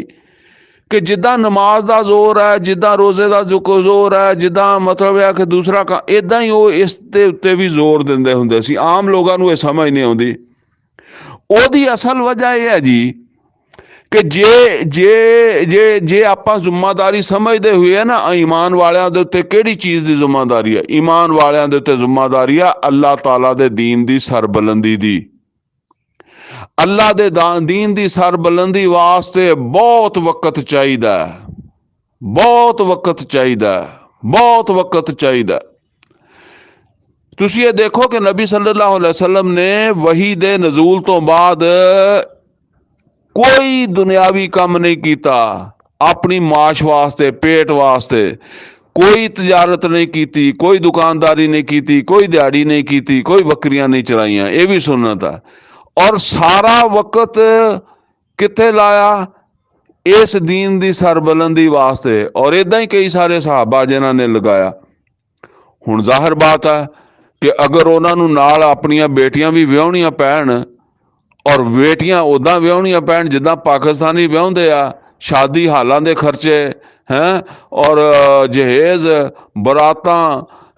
कि जिद्दां नमाज का जोर है, जिद्दां रोज़े का जोर है, जिद्दां मतलब है कि दूसरा इदां ही वो इस दे उत्ते भी जोर दिंदे हुंदे सी। आम लोगों को यह समझ नहीं आउंदी। ओदी असल वजह यह है जी कि जे जे जे जे आपां जिम्मेदारी समझते हुए ना, ईमान वालियां दे उत्ते किहड़ी चीज़ की जिम्मेदारी है? ईमान वालियां दे उत्ते जिम्मेदारी है अल्लाह ताला दे दीन दी सरबुलंदी दी। अल्लाह दे दीन दी सरबुलंदी वास्ते बहुत वक्त चाहिदा, बहुत वक्त चाहिदा, बहुत वक्त चाहिदा। तुसीं ये देखो कि नबी सल्लल्लाहु अलैहि वसल्लम ने वही दे नज़ूल तो बाद कोई दुनियावी काम नहीं किया अपनी माश वास्ते, पेट वास्ते। कोई तजारत नहीं की, कोई दुकानदारी नहीं की, कोई दिहाड़ी नहीं की, कोई बकरियां नहीं चराइयां। ये भी सुन्नत है। और सारा वक्त कित्थे लाया? इस दीन दी सरबुलंदी वास्ते। और इदां ही कई सारे सहाबा जिन्हां ने लगाया। हुण जाहिर बात है कि अगर उन्होंने नाल अपनियां बेटियां भी विआहणियां पैण, और बेटियां उदां विआहणियां पैण जिद्दां पाकिस्तानी विआहुंदे आ, शादी हालां दे खर्चे हैं, और जहेज बरातां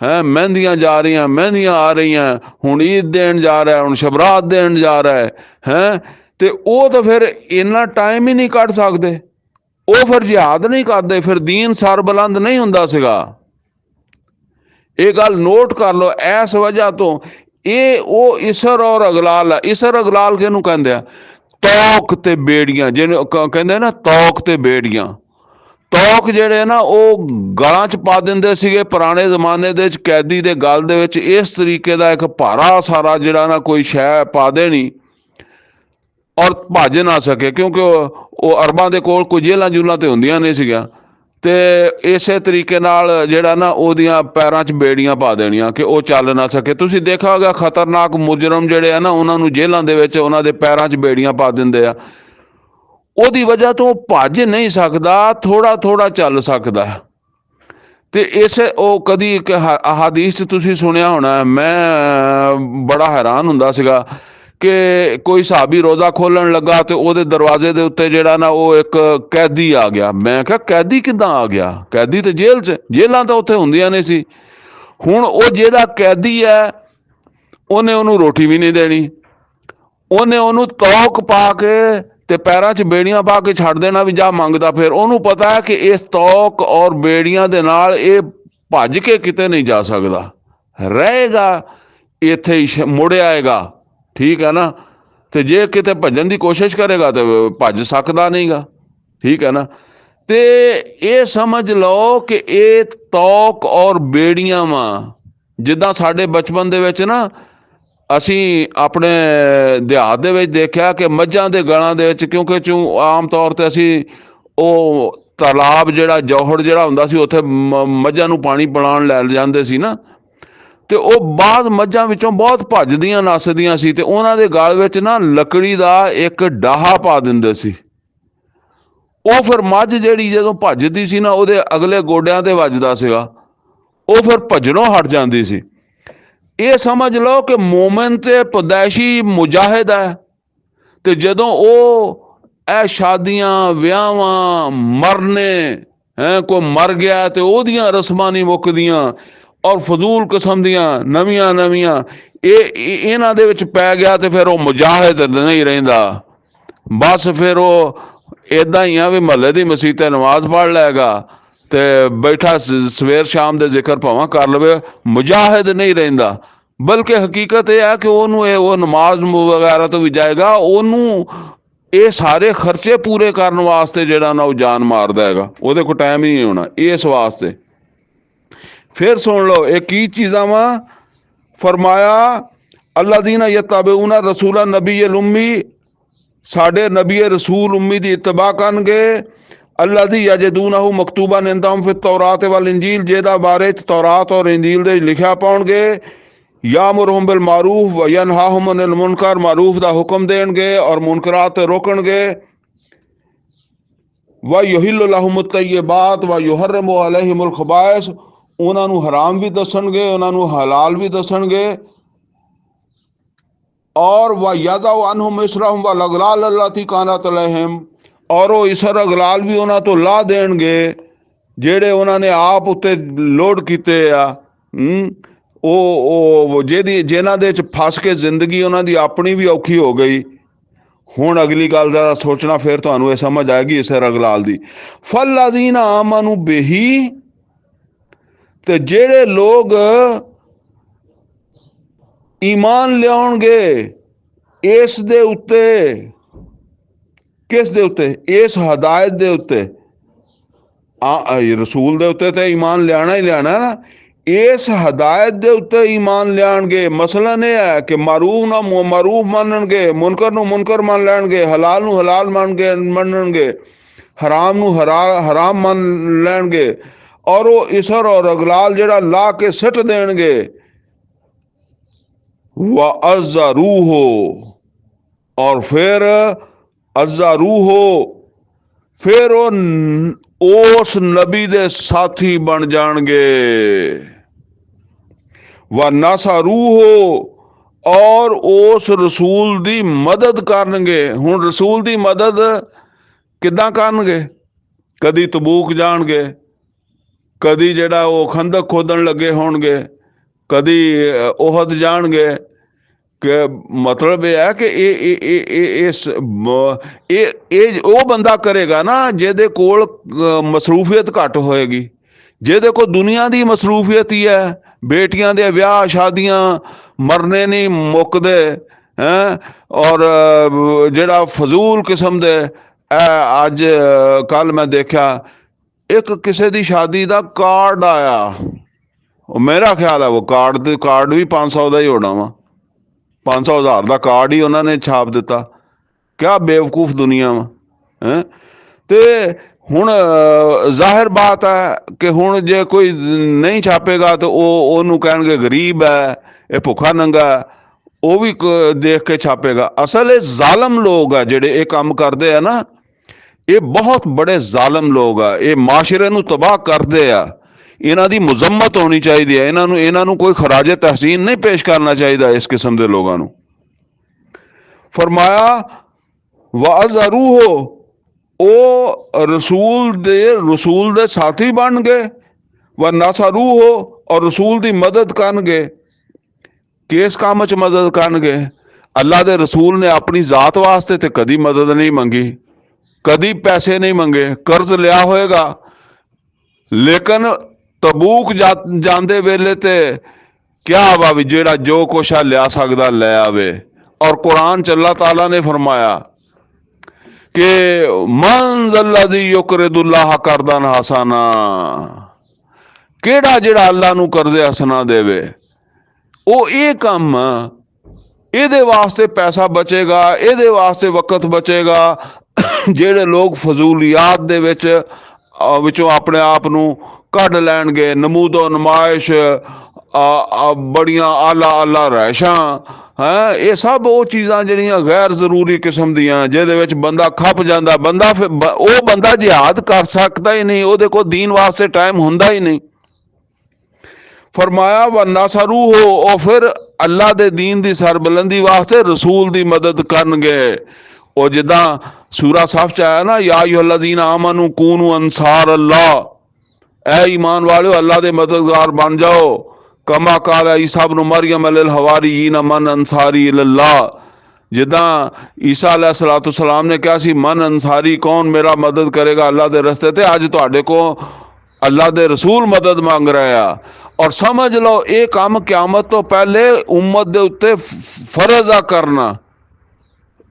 हैं, मेहंदियां जा रही, मेहंदियां आ रही हैं, हुण ईद देन जा रहा है, हुण शबरात देन जा रहा है, हैं ते वो तो फिर इन्ना टाइम ही नहीं कढ़ सकते। वो फिर जिहाद नहीं करते, फिर दीन सरबुलंद नहीं हुंदा सीगा। ये गल नोट कर लो। इस वजह तो ये वो इसर और अगलाल है। इसर अगलाल किहनूं कहंदे आ? तौक ते बेड़ियां, जिहनूं कहंदे ना तौक ते बेड़ियां। तौक जिहड़े ना वो गलां च पा दिंदे सीगे पुराने जमाने दे विच, कैदी दे गल दे विच इस तरीके दा एक भारा सारा जिहड़ा ना कोई शै पा देनी और भज ना सके, क्योंकि वो अरबां दे कोल कोई जेलां जूलां ते हुंदियां नहीं सीगियां। ते इस तरीके नाल जिहड़ा ना ओहदियां पैरां च बेड़ियां पा देनियां कि वो चल ना सके। तुसीं देखा होगा खतरनाक मुजरम जिहड़े आ ना, उन्हां नूं जेलां दे विच उन्हां दे पैरां च बेड़ियां पा दिंदे आ। ओहदी वजह तो भज नहीं सकदा, थोड़ा थोड़ा चल सकदा। ते इस ओ कदी हदीस तुसीं सुनिया होना, मैं बड़ा हैरान हुंदा सीगा कि कोई सहाबी रोज़ा खोलन लगा तो वो दरवाजे के उत्ते जिहड़ा ना वो एक कैदी आ गया। मैं कहा कैदी किदां आ गया? कैदी तो जेल च, जेलां तो उत्थे हुंदियां नहीं सी। हुण वो जिहड़ा कैदी है उन्हें उन्होंने रोटी भी नहीं देनी, उन्हें उन्होंने तौक पा के ते पैरां च बेड़ियां पा के छड्ड देना भी जा मंगदा। फिर उन्होंने पता है कि इस तौक और बेड़ियां दे नाल ये भज के किते नहीं जा सकदा, रहेगा इत्थे ही मुड़ आएगा, ठीक है ना। तो जे किते भजन की कोशिश करेगा तो भज सकता नहीं गा, ठीक है ना। तो ये समझ लो कि ये तौक और बेड़ियां वा, जिदा साडे बचपन दे विच ना ਅਸੀਂ ਆਪਣੇ ਦਿਹਾਤ ਦੇ ਵਿੱਚ ਦੇਖਿਆ ਕਿ ਮੱਝਾਂ ਦੇ ਗਲਾਂ ਦੇ ਵਿੱਚ, ਕਿਉਂਕਿ ਆਮ ਤੌਰ ਤੇ ਅਸੀਂ ਉਹ ਤਲਾਬ ਜਿਹੜਾ ਜੌਹੜ ਜਿਹੜਾ ਹੁੰਦਾ ਸੀ ਉੱਥੇ ਮੱਝਾਂ ਨੂੰ ਪਾਣੀ ਪਿਲਾਉਣ ਲੈ ਜਾਂਦੇ ਸੀ ਨਾ, ਤੇ ਉਹ ਬਾਅਦ ਮੱਝਾਂ ਵਿੱਚੋਂ ਬਹੁਤ ਭੱਜਦੀਆਂ ਨੱਸਦੀਆਂ ਸੀ ਤੇ ਉਹਨਾਂ ਦੇ ਗਲ ਵਿੱਚ ਨਾ ਲੱਕੜੀ ਦਾ ਇੱਕ ਡਾਹਾ ਪਾ ਦਿੰਦੇ ਸੀ। ਉਹ ਫਿਰ ਮੱਝ ਜਿਹੜੀ ਜਦੋਂ ਭੱਜਦੀ ਸੀ ਨਾ ਉਹਦੇ ਅਗਲੇ ਗੋਡਿਆਂ ਤੇ ਵੱਜਦਾ ਸੀਗਾ, ਉਹ ਫਿਰ ਭੱਜਣੋਂ ਹਟ ਜਾਂਦੀ ਸੀ। ਇਹ ਸਮਝ ਲਓ ਕਿ ਮੋਮਨ ਤੇ ਪਦੈਸ਼ੀ ਮੁਜਾਹਿਦ ਹੈ, ਤੇ ਜਦੋਂ ਉਹ ਇਹ ਸ਼ਾਦੀਆਂ ਵਿਆਹਾਂ ਮਰਨੇ ਹੈ, ਕੋਈ ਮਰ ਗਿਆ ਤੇ ਉਹਦੀਆਂ ਰਸਮਾਂ ਨਹੀਂ ਮੁੱਕਦੀਆਂ, ਔਰ ਫਜ਼ੂਲ ਕਿਸਮ ਦੀਆਂ ਨਵੀਆਂ ਨਵੀਆਂ ਇਹਨਾਂ ਦੇ ਵਿੱਚ ਪੈ ਗਿਆ ਤੇ ਫਿਰ ਉਹ ਮੁਜਾਹਿਦ ਨਹੀਂ ਰਹਿੰਦਾ। ਬਸ ਫਿਰ ਉਹ ਇੱਦਾਂ ਹੀ ਆ ਵੀ ਮਹੱਲੇ ਦੀ ਮਸੀਤ ਤੇ ਨਮਾਜ਼ ਪੜ੍ਹ ਲਏਗਾ ਤੇ ਬੈਠਾ ਸਵੇਰ ਸ਼ਾਮ ਦੇ ਜ਼ਿਕਰ ਭਾਵੇਂ ਕਰ ਲਵੇ, ਮੁਜਾਹਿਦ ਨਹੀਂ ਰਹਿੰਦਾ। ਬਲਕਿ ਹਕੀਕਤ ਇਹ ਹੈ ਕਿ ਉਹਨੂੰ ਉਹ ਨਮਾਜ਼ ਵਗੈਰਾ ਤੋਂ ਵੀ ਜਾਏਗਾ, ਉਹਨੂੰ ਇਹ ਸਾਰੇ ਖਰਚੇ ਪੂਰੇ ਕਰਨ ਵਾਸਤੇ ਜਿਹੜਾ ਨਾ ਉਹ ਜਾਨ ਮਾਰਦਾ ਹੈਗਾ, ਉਹਦੇ ਕੋਲ ਟਾਈਮ ਹੀ ਨਹੀਂ ਹੋਣਾ ਇਸ ਵਾਸਤੇ। फिर सुन लो एक की चीज़ा वा, फरमाया अल्लाज़ीना यत्तबिऊना रसूला नबी उम्मी, साडे नबी रसूल उम्मी दी इत्तबा करनगे, अल्लाज़ी यजिदूनहु मकतूबन इंदहुम फित तौरात वल इंजील, जेदा बारे तौरात और इंजील दे लिखिया पाउणगे, यामुरुहुम बिल मारूफ व यनहाहुम अनिल मुनकर, मारूफ दा हुक्म देणगे और मुनकरात ते रोकणगे, व युहिल्लु लहुमुत तय्यिबात व युहर्रिमु अलैहिमुल खबाइस, ਉਹਨਾਂ ਨੂੰ ਹਰਾਮ ਵੀ ਦੱਸਣਗੇ, ਉਹਨਾਂ ਨੂੰ ਹਲਾਲ ਵੀ ਦੱਸਣਗੇ। ਔਰ ਵਾ ਯਜ਼ਾਉ ਅਨਹੁਮ ਇਸਰਹੁਮ ਵਲ ਅਗਲਾਲ ਅੱਲਾਤੀ ਕਾਨਤ ਅਲੈਹਿਮ, ਔਰ ਉਹ ਇਸਰ ਅਗਲਾਲ ਵੀ ਉਹਨਾਂ ਤੋਂ ਲਾ ਦੇਣਗੇ ਜਿਹੜੇ ਉਹਨਾਂ ਨੇ ਆਪ ਉੱਤੇ ਲੋਡ ਕੀਤੇ ਆ। ਉਹ ਜਿਨ੍ਹਾਂ ਦੇ ਵਿੱਚ ਫਸ ਕੇ ਜ਼ਿੰਦਗੀ ਉਹਨਾਂ ਦੀ ਆਪਣੀ ਵੀ ਔਖੀ ਹੋ ਗਈ। ਹੁਣ ਅਗਲੀ ਗੱਲ ਜ਼ਰਾ ਸੋਚਣਾ, ਫਿਰ ਤੁਹਾਨੂੰ ਇਹ ਸਮਝ ਆਏਗੀ ਇਸਰ ਅਗਲਾਲ ਦੀ। ਫੱਲਜ਼ੀਨਾ ਆਮਨੂ ਬਿਹੀ, ਤੇ ਜਿਹੜੇ ਲੋਕ ਈਮਾਨ ਲਿਆਉਣਗੇ ਇਸ ਦੇ ਉੱਤੇ, ਕਿਸ ਦੇ ਉੱਤੇ? ਇਸ ਹਦਾਇਤ ਦੇ ਉੱਤੇ, ਰਸੂਲ ਦੇ ਉੱਤੇ ਤੇ ਈਮਾਨ ਲਿਆਣਾ ਹੀ ਲਿਆਣਾ ਨਾ। ਇਸ ਹਦਾਇਤ ਦੇ ਉੱਤੇ ਈਮਾਨ ਲਿਆਣਗੇ। ਮਸਲਨ ਇਹ ਹੈ ਕਿ ਮਾਰੂਫ ਨੂੰ ਮਾਰੂਫ ਮੰਨਣਗੇ, ਮੁਨਕਰ ਨੂੰ ਮੁਨਕਰ ਮੰਨ ਲੈਣਗੇ, ਹਲਾਲ ਨੂੰ ਹਲਾਲ ਮੰਨਣਗੇ, ਹਰਾਮ ਨੂੰ ਹਰਾਮ ਮੰਨ ਲੈਣਗੇ, और वो इसर और अगलाल जड़ा ला के सट देंगे। व अज़्ज़रूहो, और फिर अज़्ज़रूहो, फिर वो उस नबी दे साथी बन जाएंगे। व नसरूहो, और उस रसूल दी मदद करनगे। हुण रसूल दी मदद किदां करनगे? कदी तबूक जाणगे, कदी ਜਿਹੜਾ ਉਹ ਖੰਦਕ ਖੋਦਣ ਲੱਗੇ ਹੋਣਗੇ, ਕਦੀ ਉਹਦ ਜਾਣਗੇ। ਕਿ ਮਤਲਬ ਇਹ ਹੈ ਕਿ ਇਹ ਉਹ ਬੰਦਾ ਕਰੇਗਾ ਨਾ ਜਿਹਦੇ ਕੋਲ ਮਸਰੂਫੀਅਤ ਘੱਟ ਹੋਏਗੀ, ਜਿਹਦੇ ਕੋਲ ਦੁਨੀਆ ਦੀ ਮਸਰੂਫੀਅਤ ਹੀ ਹੈ। ਬੇਟੀਆਂ ਦੇ ਵਿਆਹ ਸ਼ਾਦੀਆਂ ਮਰਨੇ ਨਹੀਂ ਮੁੱਕਦੇ ਹੈਂ, ਔਰ ਜਿਹੜਾ ਫਜ਼ੂਲ ਕਿਸਮ ਦੇ ਅੱਜ ਕੱਲ੍ਹ ਮੈਂ ਦੇਖਿਆ एक किसी की शादी का कार्ड आया, मेरा ख्याल है वो कार्ड भी 500 का ही होना वा, 500,000 का कार्ड ही उन्होंने छाप दिता। क्या बेवकूफ दुनिया वा है। तो हुण जाहिर बात है कि हुण जे कोई नहीं छापेगा तो वो कहेंगे गरीब है, ये भुखा नंगा है, वो भी देख के छापेगा। असल ये जालम लोग है जिहड़े ये काम करते हैं ना, ये बहुत बड़े जालम लोग आ, ये माशरे नूं तबाह करते आ। इन्हां दी मुजम्मत होनी चाहिए है। इन्हां नूं कोई खराज तहसीन नहीं पेश करना चाहिए इस किस्म के लोगों नूं। फरमाया वअज़रूहो, ओ रसूल दे साथी बन गए। व नसरूहो, और रसूल दी मदद करनगे। किस काम च मदद करनगे? अल्लाह दे रसूल ने अपनी जात वास्ते ते कदी मदद नहीं मंगी, कदी पैसे नहीं मंगे, कर्ज लिया होएगा, लेकिन तबूक जाते वेले ते क्या वा भी जेड़ा जो कुछ लिया सकदा लै आवे। और कुरान च अल्लाह ताला ने फरमाया कि मन ज़ल्लज़ी युक़रिदुल्लाह कर्ज़न हसना, केड़ा जिहड़ा अल्लाह नूं कर्ज़े हसना देवे। ਉਹ ਇਹ ਕੰਮ, ਇਹਦੇ ਵਾਸਤੇ ਪੈਸਾ ਬਚੇਗਾ, ਇਹਦੇ ਵਾਸਤੇ ਵਕਤ ਬਚੇਗਾ ਜਿਹੜੇ ਲੋਕ ਫਜ਼ੂਲੀਆਤ ਦੇ ਵਿੱਚੋਂ ਆਪਣੇ ਆਪ ਨੂੰ ਕੱਢ ਲੈਣਗੇ, ਨਮੂਦੋ ਨਮਾਇਸ਼, ਬੜੀਆਂ ਆਲਾ ਰਹਿਸ਼ਾਂ, ਇਹ ਸਭ ਉਹ ਚੀਜ਼ਾਂ ਜਿਹੜੀਆਂ ਗੈਰ ਜ਼ਰੂਰੀ ਕਿਸਮ ਦੀਆਂ, ਜਿਹਦੇ ਵਿੱਚ ਬੰਦਾ ਖੱਪ ਜਾਂਦਾ। ਉਹ ਬੰਦਾ ਜਿਹਾਦ ਕਰ ਸਕਦਾ ਹੀ ਨਹੀਂ, ਉਹਦੇ ਕੋਲ ਦੀਨ ਵਾਸਤੇ ਟਾਈਮ ਹੁੰਦਾ ਹੀ ਨਹੀਂ। फरमाया व नसरू हो, और फिर अल्लाह दे दीन दी सरबुलंदी वास्ते रसूल दी मदद करनगे। और जिदा सूरा साफ च आया ना, या अय्युहल्लज़ीना आमनू कूनू अंसार अल्लाह, ऐ ईमान वाले अल्लाह दे मददगार बन जाओ। कमा काला ईसा इब्न मरियम अल हवारियीन मन अंसारी इल्लाह, जिदा ईसा अलैहिस्सलाम ने कहा सी मन अंसारी, कौन मेरा मदद करेगा अल्लाह दे रस्ते ते, अज तुहाडे को अल्लाह दे रसूल मदद मंग रहे आ। और समझ लो ये काम क्यामत तो पहले उम्मत दे उत्ते फर्ज आ करना,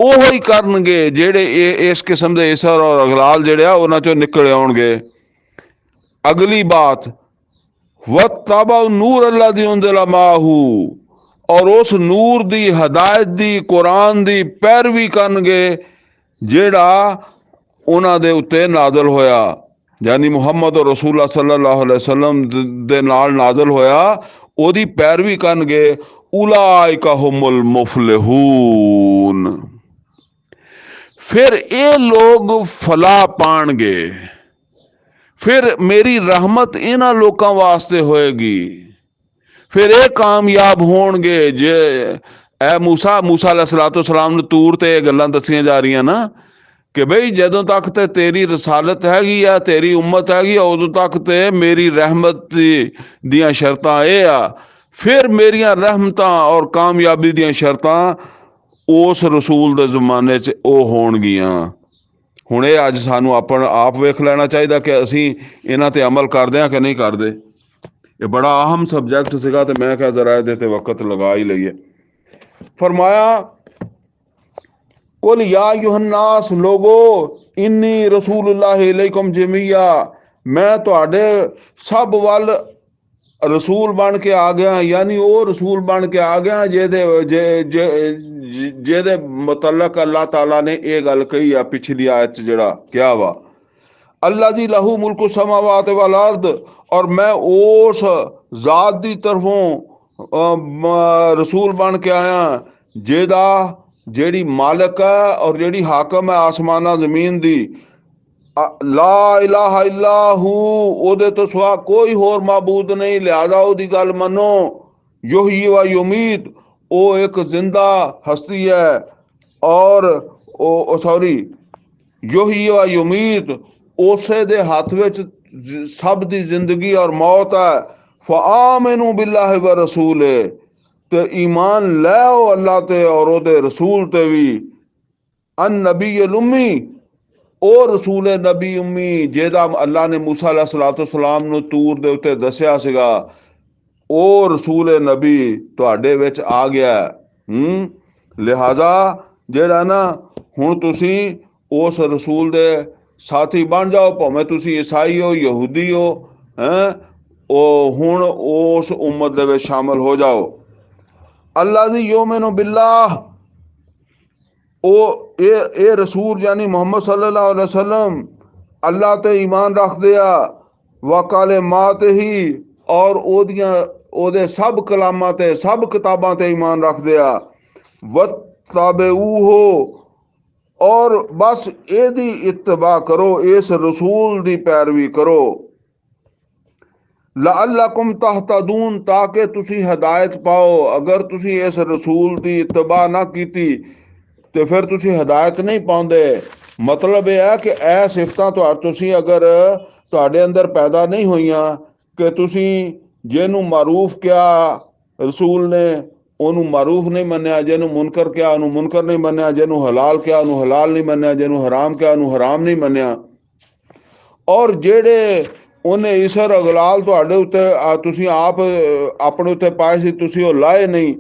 ओहो ही करनगे जेड़े इस किस्म दे इसर और अगलाल जेड़े आ उन्हां चों निकल आउणगे। अगली बात, वत्तबा नूर अल्लज़ी उनज़िला माहू, और उस नूर दी हदायत दी, कुरान दी पैरवी करनगे जेड़ा उन्हां दे उत्ते नाज़िल होया, यानी मुहम्मद और रसूलुल्लाह सल्लल्लाहु अलैहि वसल्लम दे नाल नाज़िल होया, ओदी पैरवी करनगे। उलाइका हुमुल मुफलिहून, फिर ये लोग फलाह पाणगे, फिर मेरी रहमत इन्हां लोकां वास्ते होएगी, फिर ये कामयाब होणगे। जे ए मूसा अलैहिस्सलाम ने तूर ते गल्लां दसियां जा रही ना कि बई जदों तक ते तेरी रसालत हैगी आ, तेरी उम्मत हैगी आ, उदों तक ते मेरी रहमत दियां शर्तां ये आ, फिर मेरियां रहमतां और कामयाबी दियां शर्तां उस रसूल दे जमाने च ओह होणगियां। हुण ये अज सानू आप वेख लेना चाहिए कि असीं इन्हां ते अमल करदे हां कि नहीं करदे। ये बड़ा अहम सबजैक्ट सीगा ते मैं कहा जरा इहदे ते वक्त लगा ही लईए। फरमाया कुल या अय्युहन्नास लोगो इन्नी रसूलुल्लाहि इलैकुम जमीया, मैं तुहाडे सब वल रसूल बन के आ गया, यानी वो रसूल बन के आ गया जेदे मुतल्लक अल्लाह ताला ने ये गल कही है पिछली आयत जड़ा क्या वा, अल्लाज़ी लहू मुल्कु समावात वल अर्द, और मैं उस जात दी तरफों रसूल बन के आया जेदा जेड़ी मालिक है और जेड़ी हाकम है आसमाना जमीन दी। ला इलाहा इल्लाहू, ओदे तो सिवा कोई होर माबूद नहीं, लिहाजा ओदी गल मनो। युही व युमीत, ओ एक जिंदा हस्ती है, और युही व युमीत, उसे दे हथ विच सब दी जिंदगी और मौत है। फआमिनू बिल्लाहि व रसूले, ते ईमान लाओ अल्लाह ते और ओदे रसूल ते भी। अन नबी उम्मी, ओ रसूल नबी उम्मी जेदा अल्लाह ने मूसा अलैहिस्सलाम नूं तूर दे उत्ते दस्या सीगा, ओ रसूल नबी तुहाडे विच आ गया। लिहाजा जेड़ा ना हुण तुसीं उस रसूल दे साथी बन जाओ, भावें तुसीं ईसाई हो यहूदी हो, ओ हुण उस उम्मत दे विच शामिल हो जाओ। अल्लाज़ी युमिनु बिल्लाह, ओ ये रसूल यानी मोहम्मद सल्लल्लाहु अलैहि वसल्लम अल्लाह ते ईमान रखदे आ, वकाले मात ही, और ओदे सब कलामां ते सब किताबां ते ईमान रखदे आ। वत्तबऊहु, और बस एदी इत्तबा करो, इस रसूल दी पैरवी करो। लअल्लकुम तहतदून, ताकि तुसी हदायत पाओ। अगर तुसी इस रसूल दी इत्तबा ना कीती तो फिर तुसी हदायत नहीं पाउंदे। मतलब यह है कि ए सिफतां तुसी अगर तुहाडे अंदर पैदा नहीं होईयां कि तुसी जिहनूं मारूफ किया रसूल ने ਉਹਨੂੰ ਮਾरूफ नहीं मन्निया, ਜਿਹਨੂੰ मुनकर किया ਉਹਨੂੰ मुनकर नहीं मन्निया, ਜਿਹਨੂੰ हलाल किया ਉਹਨੂੰ हलाल नहीं मन्निया, ਜਿਹਨੂੰ हराम किया ਉਹਨੂੰ हराम नहीं मन्निया। और ਜਿਹੜੇ ਉਹਨੇ इसर अगलाल ਤੁਹਾਡੇ ਉੱਤੇ ਤੁਸੀਂ ਆਪ ਆਪਣੇ ਉੱਤੇ ਪਾਏ ਸੀ, ਤੁਸੀਂ ਉਹ ਲਾਏ नहीं।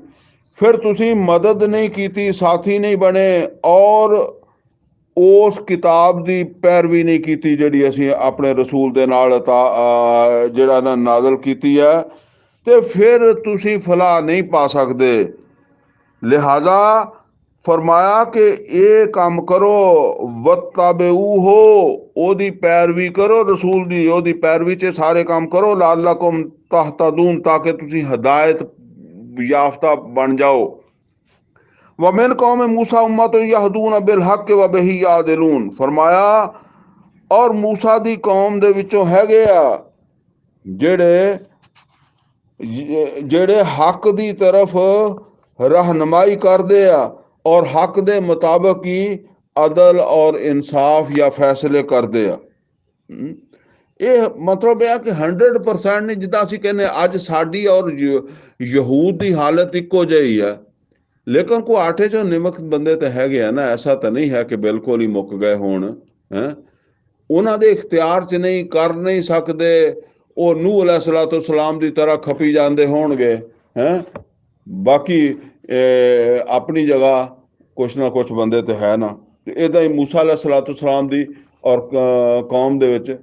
फिर तुसी मदद नहीं की, साथी नहीं बने और उस किताब की पैरवी नहीं की जिहड़ी असीं अपने रसूल दे नाल जिहड़ा ना नाज़िल कीती है, ते फिर तुसी फलाह नहीं पा सकदे। लिहाजा फरमाया कि ये काम करो, वत्तबिऊ हो, ओदी पैरवी करो, रसूल दी ओदी पैरवी च सारे काम करो, लअल्लकुम तहतदून, ताकि तुसी हदायत याफ्ता बन जाओ। वमिन कौम मूसा उम्मत यहदून बिल हक व बिही यादिलून, फरमाया और मूसा दी कौम दे विचों हैगे आ जेड़े जेड़े हक दी तरफ रहनुमाई करदे आ और हक दे मुताबिक ही अदल और इंसाफ या फैसले करदे आ। ਇਹ ਮਤਲਬ ਇਹ ਆ ਕਿ 100% ਨਹੀਂ, ਜਿੱਦਾਂ ਅਸੀਂ ਕਹਿੰਦੇ ਅੱਜ ਸਾਡੀ ਔਰ ਯਹੂਦ ਦੀ ਹਾਲਤ ਇੱਕੋ ਜਿਹੀ ਹੈ, ਲੇਕਿਨ ਕੋ ਆਟੇ ਚੋਂ ਨਿਮਕ ਬੰਦੇ ਤਾਂ ਹੈਗੇ ਆ ਨਾ। ਐਸਾ ਤਾਂ ਨਹੀਂ ਹੈ ਕਿ ਬਿਲਕੁਲ ਹੀ ਮੁੱਕ ਗਏ ਹੋਣ। ਹੈ ਉਹਨਾਂ ਦੇ ਇਖਤਿਆਰ 'ਚ ਨਹੀਂ, ਕਰ ਨਹੀਂ ਸਕਦੇ। ਉਹ ਨੂਹ अलैहिस्सलाम ਦੀ ਤਰ੍ਹਾਂ ਖਪੀ ਜਾਂਦੇ ਹੋਣਗੇ। ਹੈ ਬਾਕੀ ਆਪਣੀ ਜਗ੍ਹਾ ਕੁਛ ਨਾ ਕੁਛ ਬੰਦੇ ਤਾਂ ਹੈ ਨਾ। ਤੇ ਇੱਦਾਂ ਹੀ मूसा अलैहिस्सलाम ਦੀ ਔਰ ਕੌਮ ਦੇ ਵਿੱਚ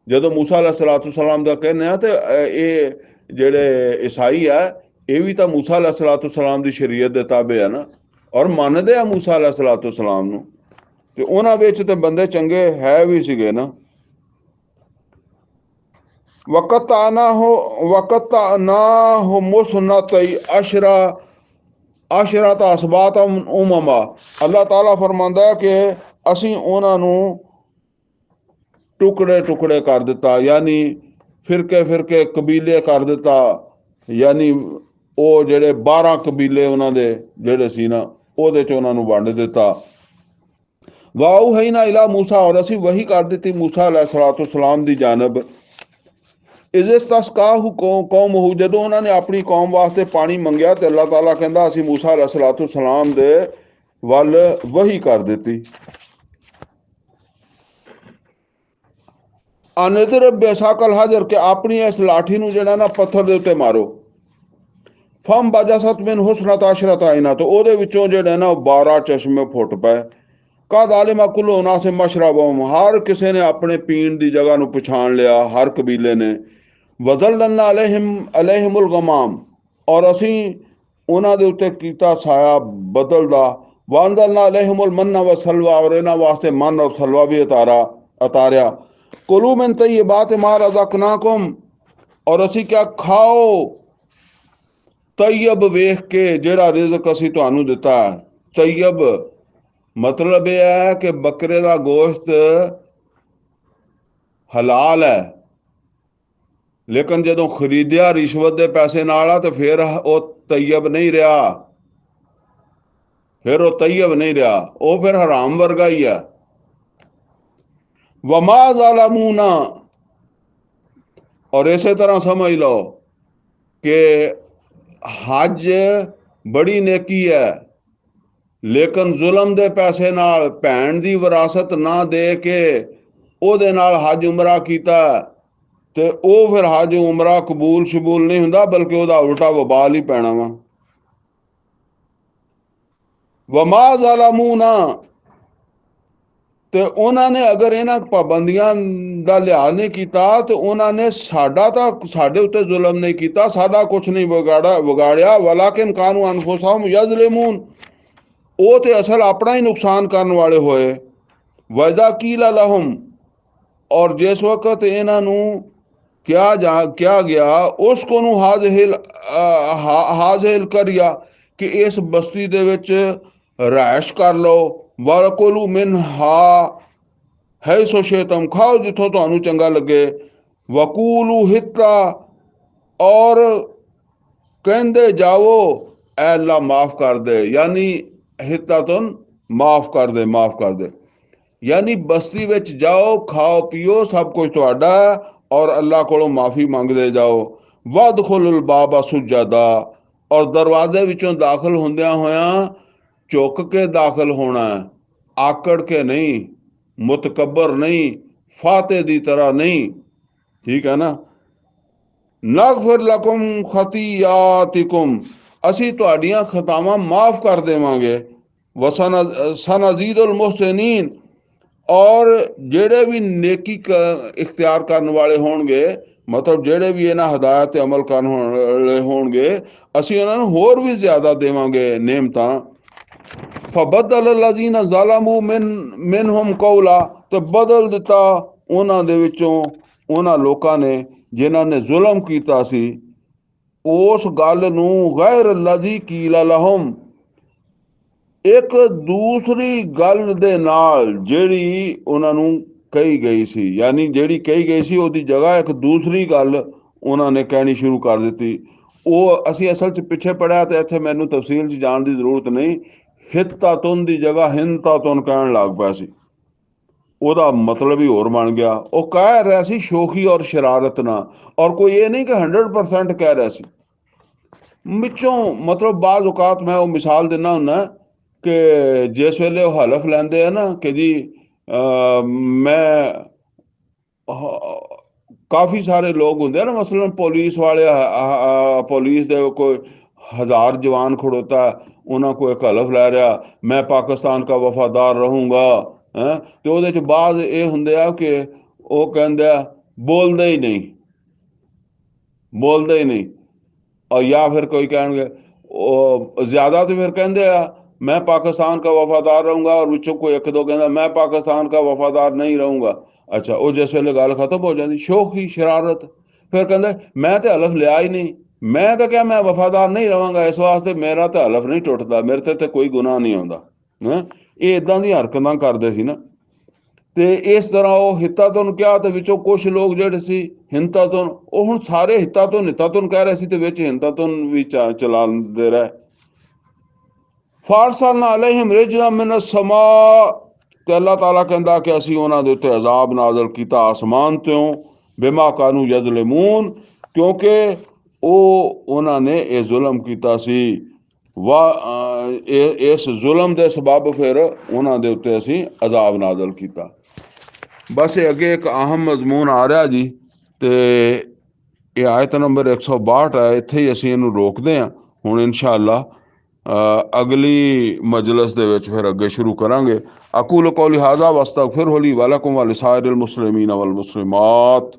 ਜਦੋਂ मूसा अलैहिस्सलाम ਦਾ ਕਹਿੰਦੇ ਆ, ਤੇ ਇਹ ਜਿਹੜੇ ਈਸਾਈ ਆ ਇਹ ਵੀ ਤਾਂ मूसा अलैहिस्सलाम ਦੀ ਸ਼ਰੀਅਤ ਦੇ ਤਾਬੇ ਆ ਨਾ, ਔਰ ਮੰਨਦੇ ਆ मूसा अलैहिस्सलाम ਨੂੰ। ਤੇ ਉਹਨਾਂ ਵਿੱਚ ਤੇ ਬੰਦੇ ਚੰਗੇ ਹੈ ਵੀ ਸੀਗੇ ਨਾ। वक़त ना हो मुसनत अशरत असबात उममा, अल्लाह ताला फरमांदा है कि असीं उन्हां नूं टुकड़े टुकड़े कर दिता, यानी फिरके फिरके कबीले कर दिता। यानी वो जेड़े 12 कबीले उन्हां दे जेड़े सी ना, ਉਹਦੇ 'ਚ ਉਹਨਾਂ ਨੂੰ ਵੰਡ ਦਿੱਤਾ। ਵਾਉ ਹੈ ਨਾ ਇਲਾ मूसा, और असीं वही कर दी मूसा अलैहिस्सलाम दी जानब। इज़ तस्काहु कौमहु, जदों उन्होंने अपनी कौम वास्ते पानी मंगया तो अल्लाह ताला कहता असीं मूसा अलैहिस्सलाम दे वल वही कर दी। अनदर बेसाकल हाजर, के अपनी इस लाठी नूं जिहड़ा ना पत्थर दे उत्ते मारो। फम बाजासत मिन हुसनत अशरत आइना, तो ਉਹਦੇ ਵਿੱਚੋਂ ਜਿਹੜੇ ना 12 चश्मे फुट पए। कद आलिमा कुल्लु उनासिम मशरबहुम, हर किसी ने अपने पीण की जगह नूं पछाण लिया, हर कबीले ने। वज़ल्ललना अलैहिमुल गमाम, और असीं उन्हां दे उत्ते कीता साया बदल दा। वअंज़लना अलैहिमुल मन्ना व सलवा, और इन्हां वास्ते मन और सलवा भी उतारिया। कुलू मिन तय्यबात मा रज़क़नाकुम, और असीं क्या खाओ तैयब वेख के जेड़ा रिज़क असीं तुहानूं दिता। तैयब मतलब यह है कि बकरे का गोश्त हलाल है, लेकिन जदों खरीदिया रिश्वत के पैसे नाल तो फिर वो तैयब नहीं रहा, फिर वो तैयब नहीं रहा, वो फिर हराम वर्गा ही है। वमा ज़लमूना, और इसे तरह समझ लो कि हज बड़ी नेकी है, लेकिन जुलम दे पैसे नाल भैन दी विरासत ना दे के ਉਹਦੇ ਨਾਲ हज उमरा कीता तो वह फिर हज उमरा कबूल शबूल नहीं हुंदा, बल्कि ਉਹਦਾ उल्टा वबाल ही पैना वा। वमा ज़लमूना, तो उन्होंने अगर इन्हां पाबंदियां का लिहाज नहीं किया तो उन्होंने साडा तो साडे उत्ते जुलम नहीं किया, साडा कुछ नहीं विगाड़िया। वलाकिन कानू अनफुसहुम यज़लिमून, वो तो असल अपना ही नुकसान करने वाले होए। वज़ा कीला लहुम, और जिस वक्त इन्हां नूं क्या गया उसको नूं हाज़िल करिया कि इस बस्ती दे विच रहायश कर लो। वकुलू मिन हा है सो शेतम, खाओ जिथों तुहानूं चंगा लगे। वकूलू हित्ता, और कहंदे जाओ ऐ अल्लाह माफ़ कर दे, यानी हित्ता तुन माफ़ कर दे, माफ़ कर दे। यानी बस्ती विच जाओ, खाओ पियो, सब कुछ तुहाडा, और अल्लाह कोलों माफ़ी मंगदे जाओ। वदखुलुल बाबा सुजदा, और दरवाजे विचों दाखिल हुंदियां होयां झुक के दाखिल होना है, आकड़ के नहीं, मुतकबर नहीं, फाते दी तरह नहीं। ठीक है ना। नगफिर लकुम खतियातिकुम, ਅਸੀਂ ਤੁਹਾਡੀਆਂ ਖਤਾਵਾਂ ਮਾਫ ਕਰ ਦੇਵਾਂਗੇ। ਸਨਜ਼ੀਦੁਲ ਮੁਹਸਿਨੀਨ, ਔਰ ਜਿਹੜੇ ਵੀ ਨੇਕੀ ਇਖਤਿਆਰ ਕਰਨ ਵਾਲੇ ਹੋਣਗੇ, ਮਤਲਬ ਜਿਹੜੇ ਵੀ ਇਹਨਾਂ ਹਦਾਇਤ ਤੇ ਅਮਲ ਕਰਨ ਵਾਲੇ ਹੋਣਗੇ, ਅਸੀਂ ਉਹਨਾਂ ਨੂੰ ਹੋਰ ਵੀ ਜ਼ਿਆਦਾ ਦੇਵਾਂਗੇ ਨੇਮਤਾਂ। ਫਬਦਲ ਲਜ਼ੀਨਾ ਜ਼ਾਲਮੂ ਮਿਨਹੁਮ ਕੌਲਾ, ਤੇ ਬਦਲ ਦਿੱਤਾ ਉਹਨਾਂ ਦੇ ਵਿੱਚੋਂ, ਉਹਨਾਂ ਲੋਕਾਂ ਨੇ ਜਿਨ੍ਹਾਂ ਨੇ ਜ਼ੁਲਮ ਕੀਤਾ ਸੀ, ਉਸ ਗੱਲ ਨੂੰ ਗੈਰ ਲਜ਼ੀ ਕੀਲਾ ਲਹੁਮ, ਇੱਕ ਦੂਸਰੀ ਗੱਲ ਦੇ ਨਾਲ ਜਿਹੜੀ ਉਹਨਾਂ ਨੂੰ ਕਹੀ ਗਈ ਸੀ, ਯਾਨੀ ਜਿਹੜੀ ਕਹੀ ਗਈ ਸੀ ਉਹਦੀ ਜਗ੍ਹਾ ਇੱਕ ਦੂਸਰੀ ਗੱਲ ਉਹਨਾਂ ਨੇ ਕਹਿਣੀ ਸ਼ੁਰੂ ਕਰ ਦਿੱਤੀ। ਉਹ ਅਸੀਂ ਅਸਲ 'ਚ ਪਿੱਛੇ ਪੜਿਆ, ਤੇ ਇੱਥੇ ਮੈਨੂੰ ਤਫਸੀਲ 'ਚ ਜਾਣ ਦੀ ਜ਼ਰੂਰਤ ਨਹੀਂ। ਹਿੱਤਾਤੁਨ ਦੀ ਜਗ੍ਹਾ ਹਿੰਤਾਤੁਨ ਕਹਿਣ ਲੱਗ ਪਿਆ ਸੀ, ਉਹਦਾ ਮਤਲਬ ਹੀ ਹੋਰ ਬਣ ਗਿਆ। ਉਹ ਕਹਿ ਰਿਹਾ ਸੀ ਸ਼ੋਖੀ ਔਰ ਸ਼ਰਾਰਤ ਨਾਲ, ਔਰ ਕੋਈ ਇਹ ਨਹੀਂ ਕਿ 100% ਕਹਿ ਰਿਹਾ ਸੀ ਵਿੱਚੋਂ। ਮਤਲਬ ਬਾਜ਼ ਔਕਾਤ ਮੈਂ ਉਹ ਮਿਸਾਲ ਦਿੰਦਾ ਹੁੰਦਾ ਕਿ ਜਿਸ ਵੇਲੇ ਉਹ ਹਲਫ ਲੈਂਦੇ ਆ ਨਾ ਕਿ ਜੀ ਮੈਂ ਕਾਫੀ ਸਾਰੇ ਲੋਕ ਹੁੰਦੇ ਆ ਨਾ, ਮਸलन ਪੁਲਿਸ वाले, पुलिस ਦੇ ਕੋਈ 1000 जवान खड़ोता, ਉਹਨਾਂ को एक हलफ ਲੈ ਰਿਹਾ मैं पाकिस्तान का वफादार रहूँगा ਹੈ, ਤੇ ਉਹਦੇ 'ਚ ਬਾਅਦ ਇਹ ਹੁੰਦੇ ਆ ਕਿ ਉਹ ਕਹਿੰਦੇ ਆ ਬੋਲਦੇ ਹੀ ਨਹੀਂ, ਬੋਲਦੇ ਹੀ ਨਹੀਂ। और या फिर कोई कहेंगे ज़्यादा, तो फिर कहते हैं मैं पाकिस्तान का वफादार रहूँगा, और विचों कोई एक दो कहता मैं पाकिस्तान का वफादार नहीं रहूँगा। अच्छा, वो जिस वेले गल खत्म हो जाती शौकी शरारत, फिर कहते मैं तो हलफ लिया ही नहीं, मैं तो क्या मैं वफादार नहीं रहांगा, इस वास्ते मेरा तो हलफ नहीं टुटता, मेरे ते कोई गुनाह नहीं आता है। ये इदां दी हरकतां करदे सी ना। ਤੇ ਇਸ ਤਰ੍ਹਾਂ ਉਹ ਹਿੱਤਾਤੁਨ ਕਿਹਾ, ਤੇ ਵਿੱਚੋਂ ਕੁਛ ਲੋਕ ਜਿਹੜੇ ਸੀ ਹਿੰਤਾਤੁਨ, ਉਹ ਹੁਣ ਸਾਰੇ ਹਿੱਤਾਤੁਨ ਹਿੱਤਾਤੁਨ ਕਹਿ ਰਹੇ ਸੀ, ਤੇ ਵਿੱਚ ਹਿੰਤਾਤੁਨ ਵੀ ਚਲਾਉਂਦੇ ਰਹੇ। ਫਾਰਸਲਨਾ ਅਲੈਹਿਮ ਰਿਜਜ਼ਨ ਮਿਨ ਸਮਾ, ਤੇ ਅੱਲਾਹ ਤਾਲਾ ਕਹਿੰਦਾ ਕਿ ਅਸੀਂ ਉਹਨਾਂ ਦੇ ਉੱਤੇ ਅਜ਼ਾਬ ਨਾਜ਼ਲ ਕੀਤਾ ਆਸਮਾਨ ਤੋਂ, ਬਿਮਾ ਕਾਨੂ ਯਜ਼ਲਿਮੂਨ, ਕਿਉਂਕਿ ਉਹ ਉਹਨਾਂ ਨੇ ਇਹ ਜ਼ੁਲਮ ਕੀਤਾ ਸੀ। ਇਸ ਜ਼ੁਲਮ ਦੇ ਸਬਬ ਫਿਰ ਉਹਨਾਂ ਦੇ ਉੱਤੇ ਅਸੀਂ ਅਜ਼ਾਬ ਨਾਜ਼ਲ ਕੀਤਾ। ਬਸ ਇਹ ਅੱਗੇ ਇੱਕ ਅਹਿਮ ਮਜ਼ਮੂਨ ਆ ਰਿਹਾ ਜੀ, ਤੇ ਇਹ ਆਇਤ ਨੰਬਰ 162 ਹੈ। ਇੱਥੇ ਹੀ ਅਸੀਂ ਇਹਨੂੰ ਰੋਕਦੇ ਹਾਂ। ਹੁਣ ਇਨਸ਼ਾ ਅੱਲਾ ਅਗਲੀ ਮਜਲਿਸ ਦੇ ਵਿੱਚ ਫਿਰ ਅੱਗੇ ਸ਼ੁਰੂ ਕਰਾਂਗੇ। ਅਕੂਲ ਕੌਲੀ ਹਾਜ਼ਾ ਵਸਤਗਫਿਰਹੁ ਲੀ ਵਲਕੁਮ ਵਲਿਸਾਇਰਿਲ ਮੁਸਲਿਮੀਨ ਵਲ ਮੁਸਲਿਮਾਤ।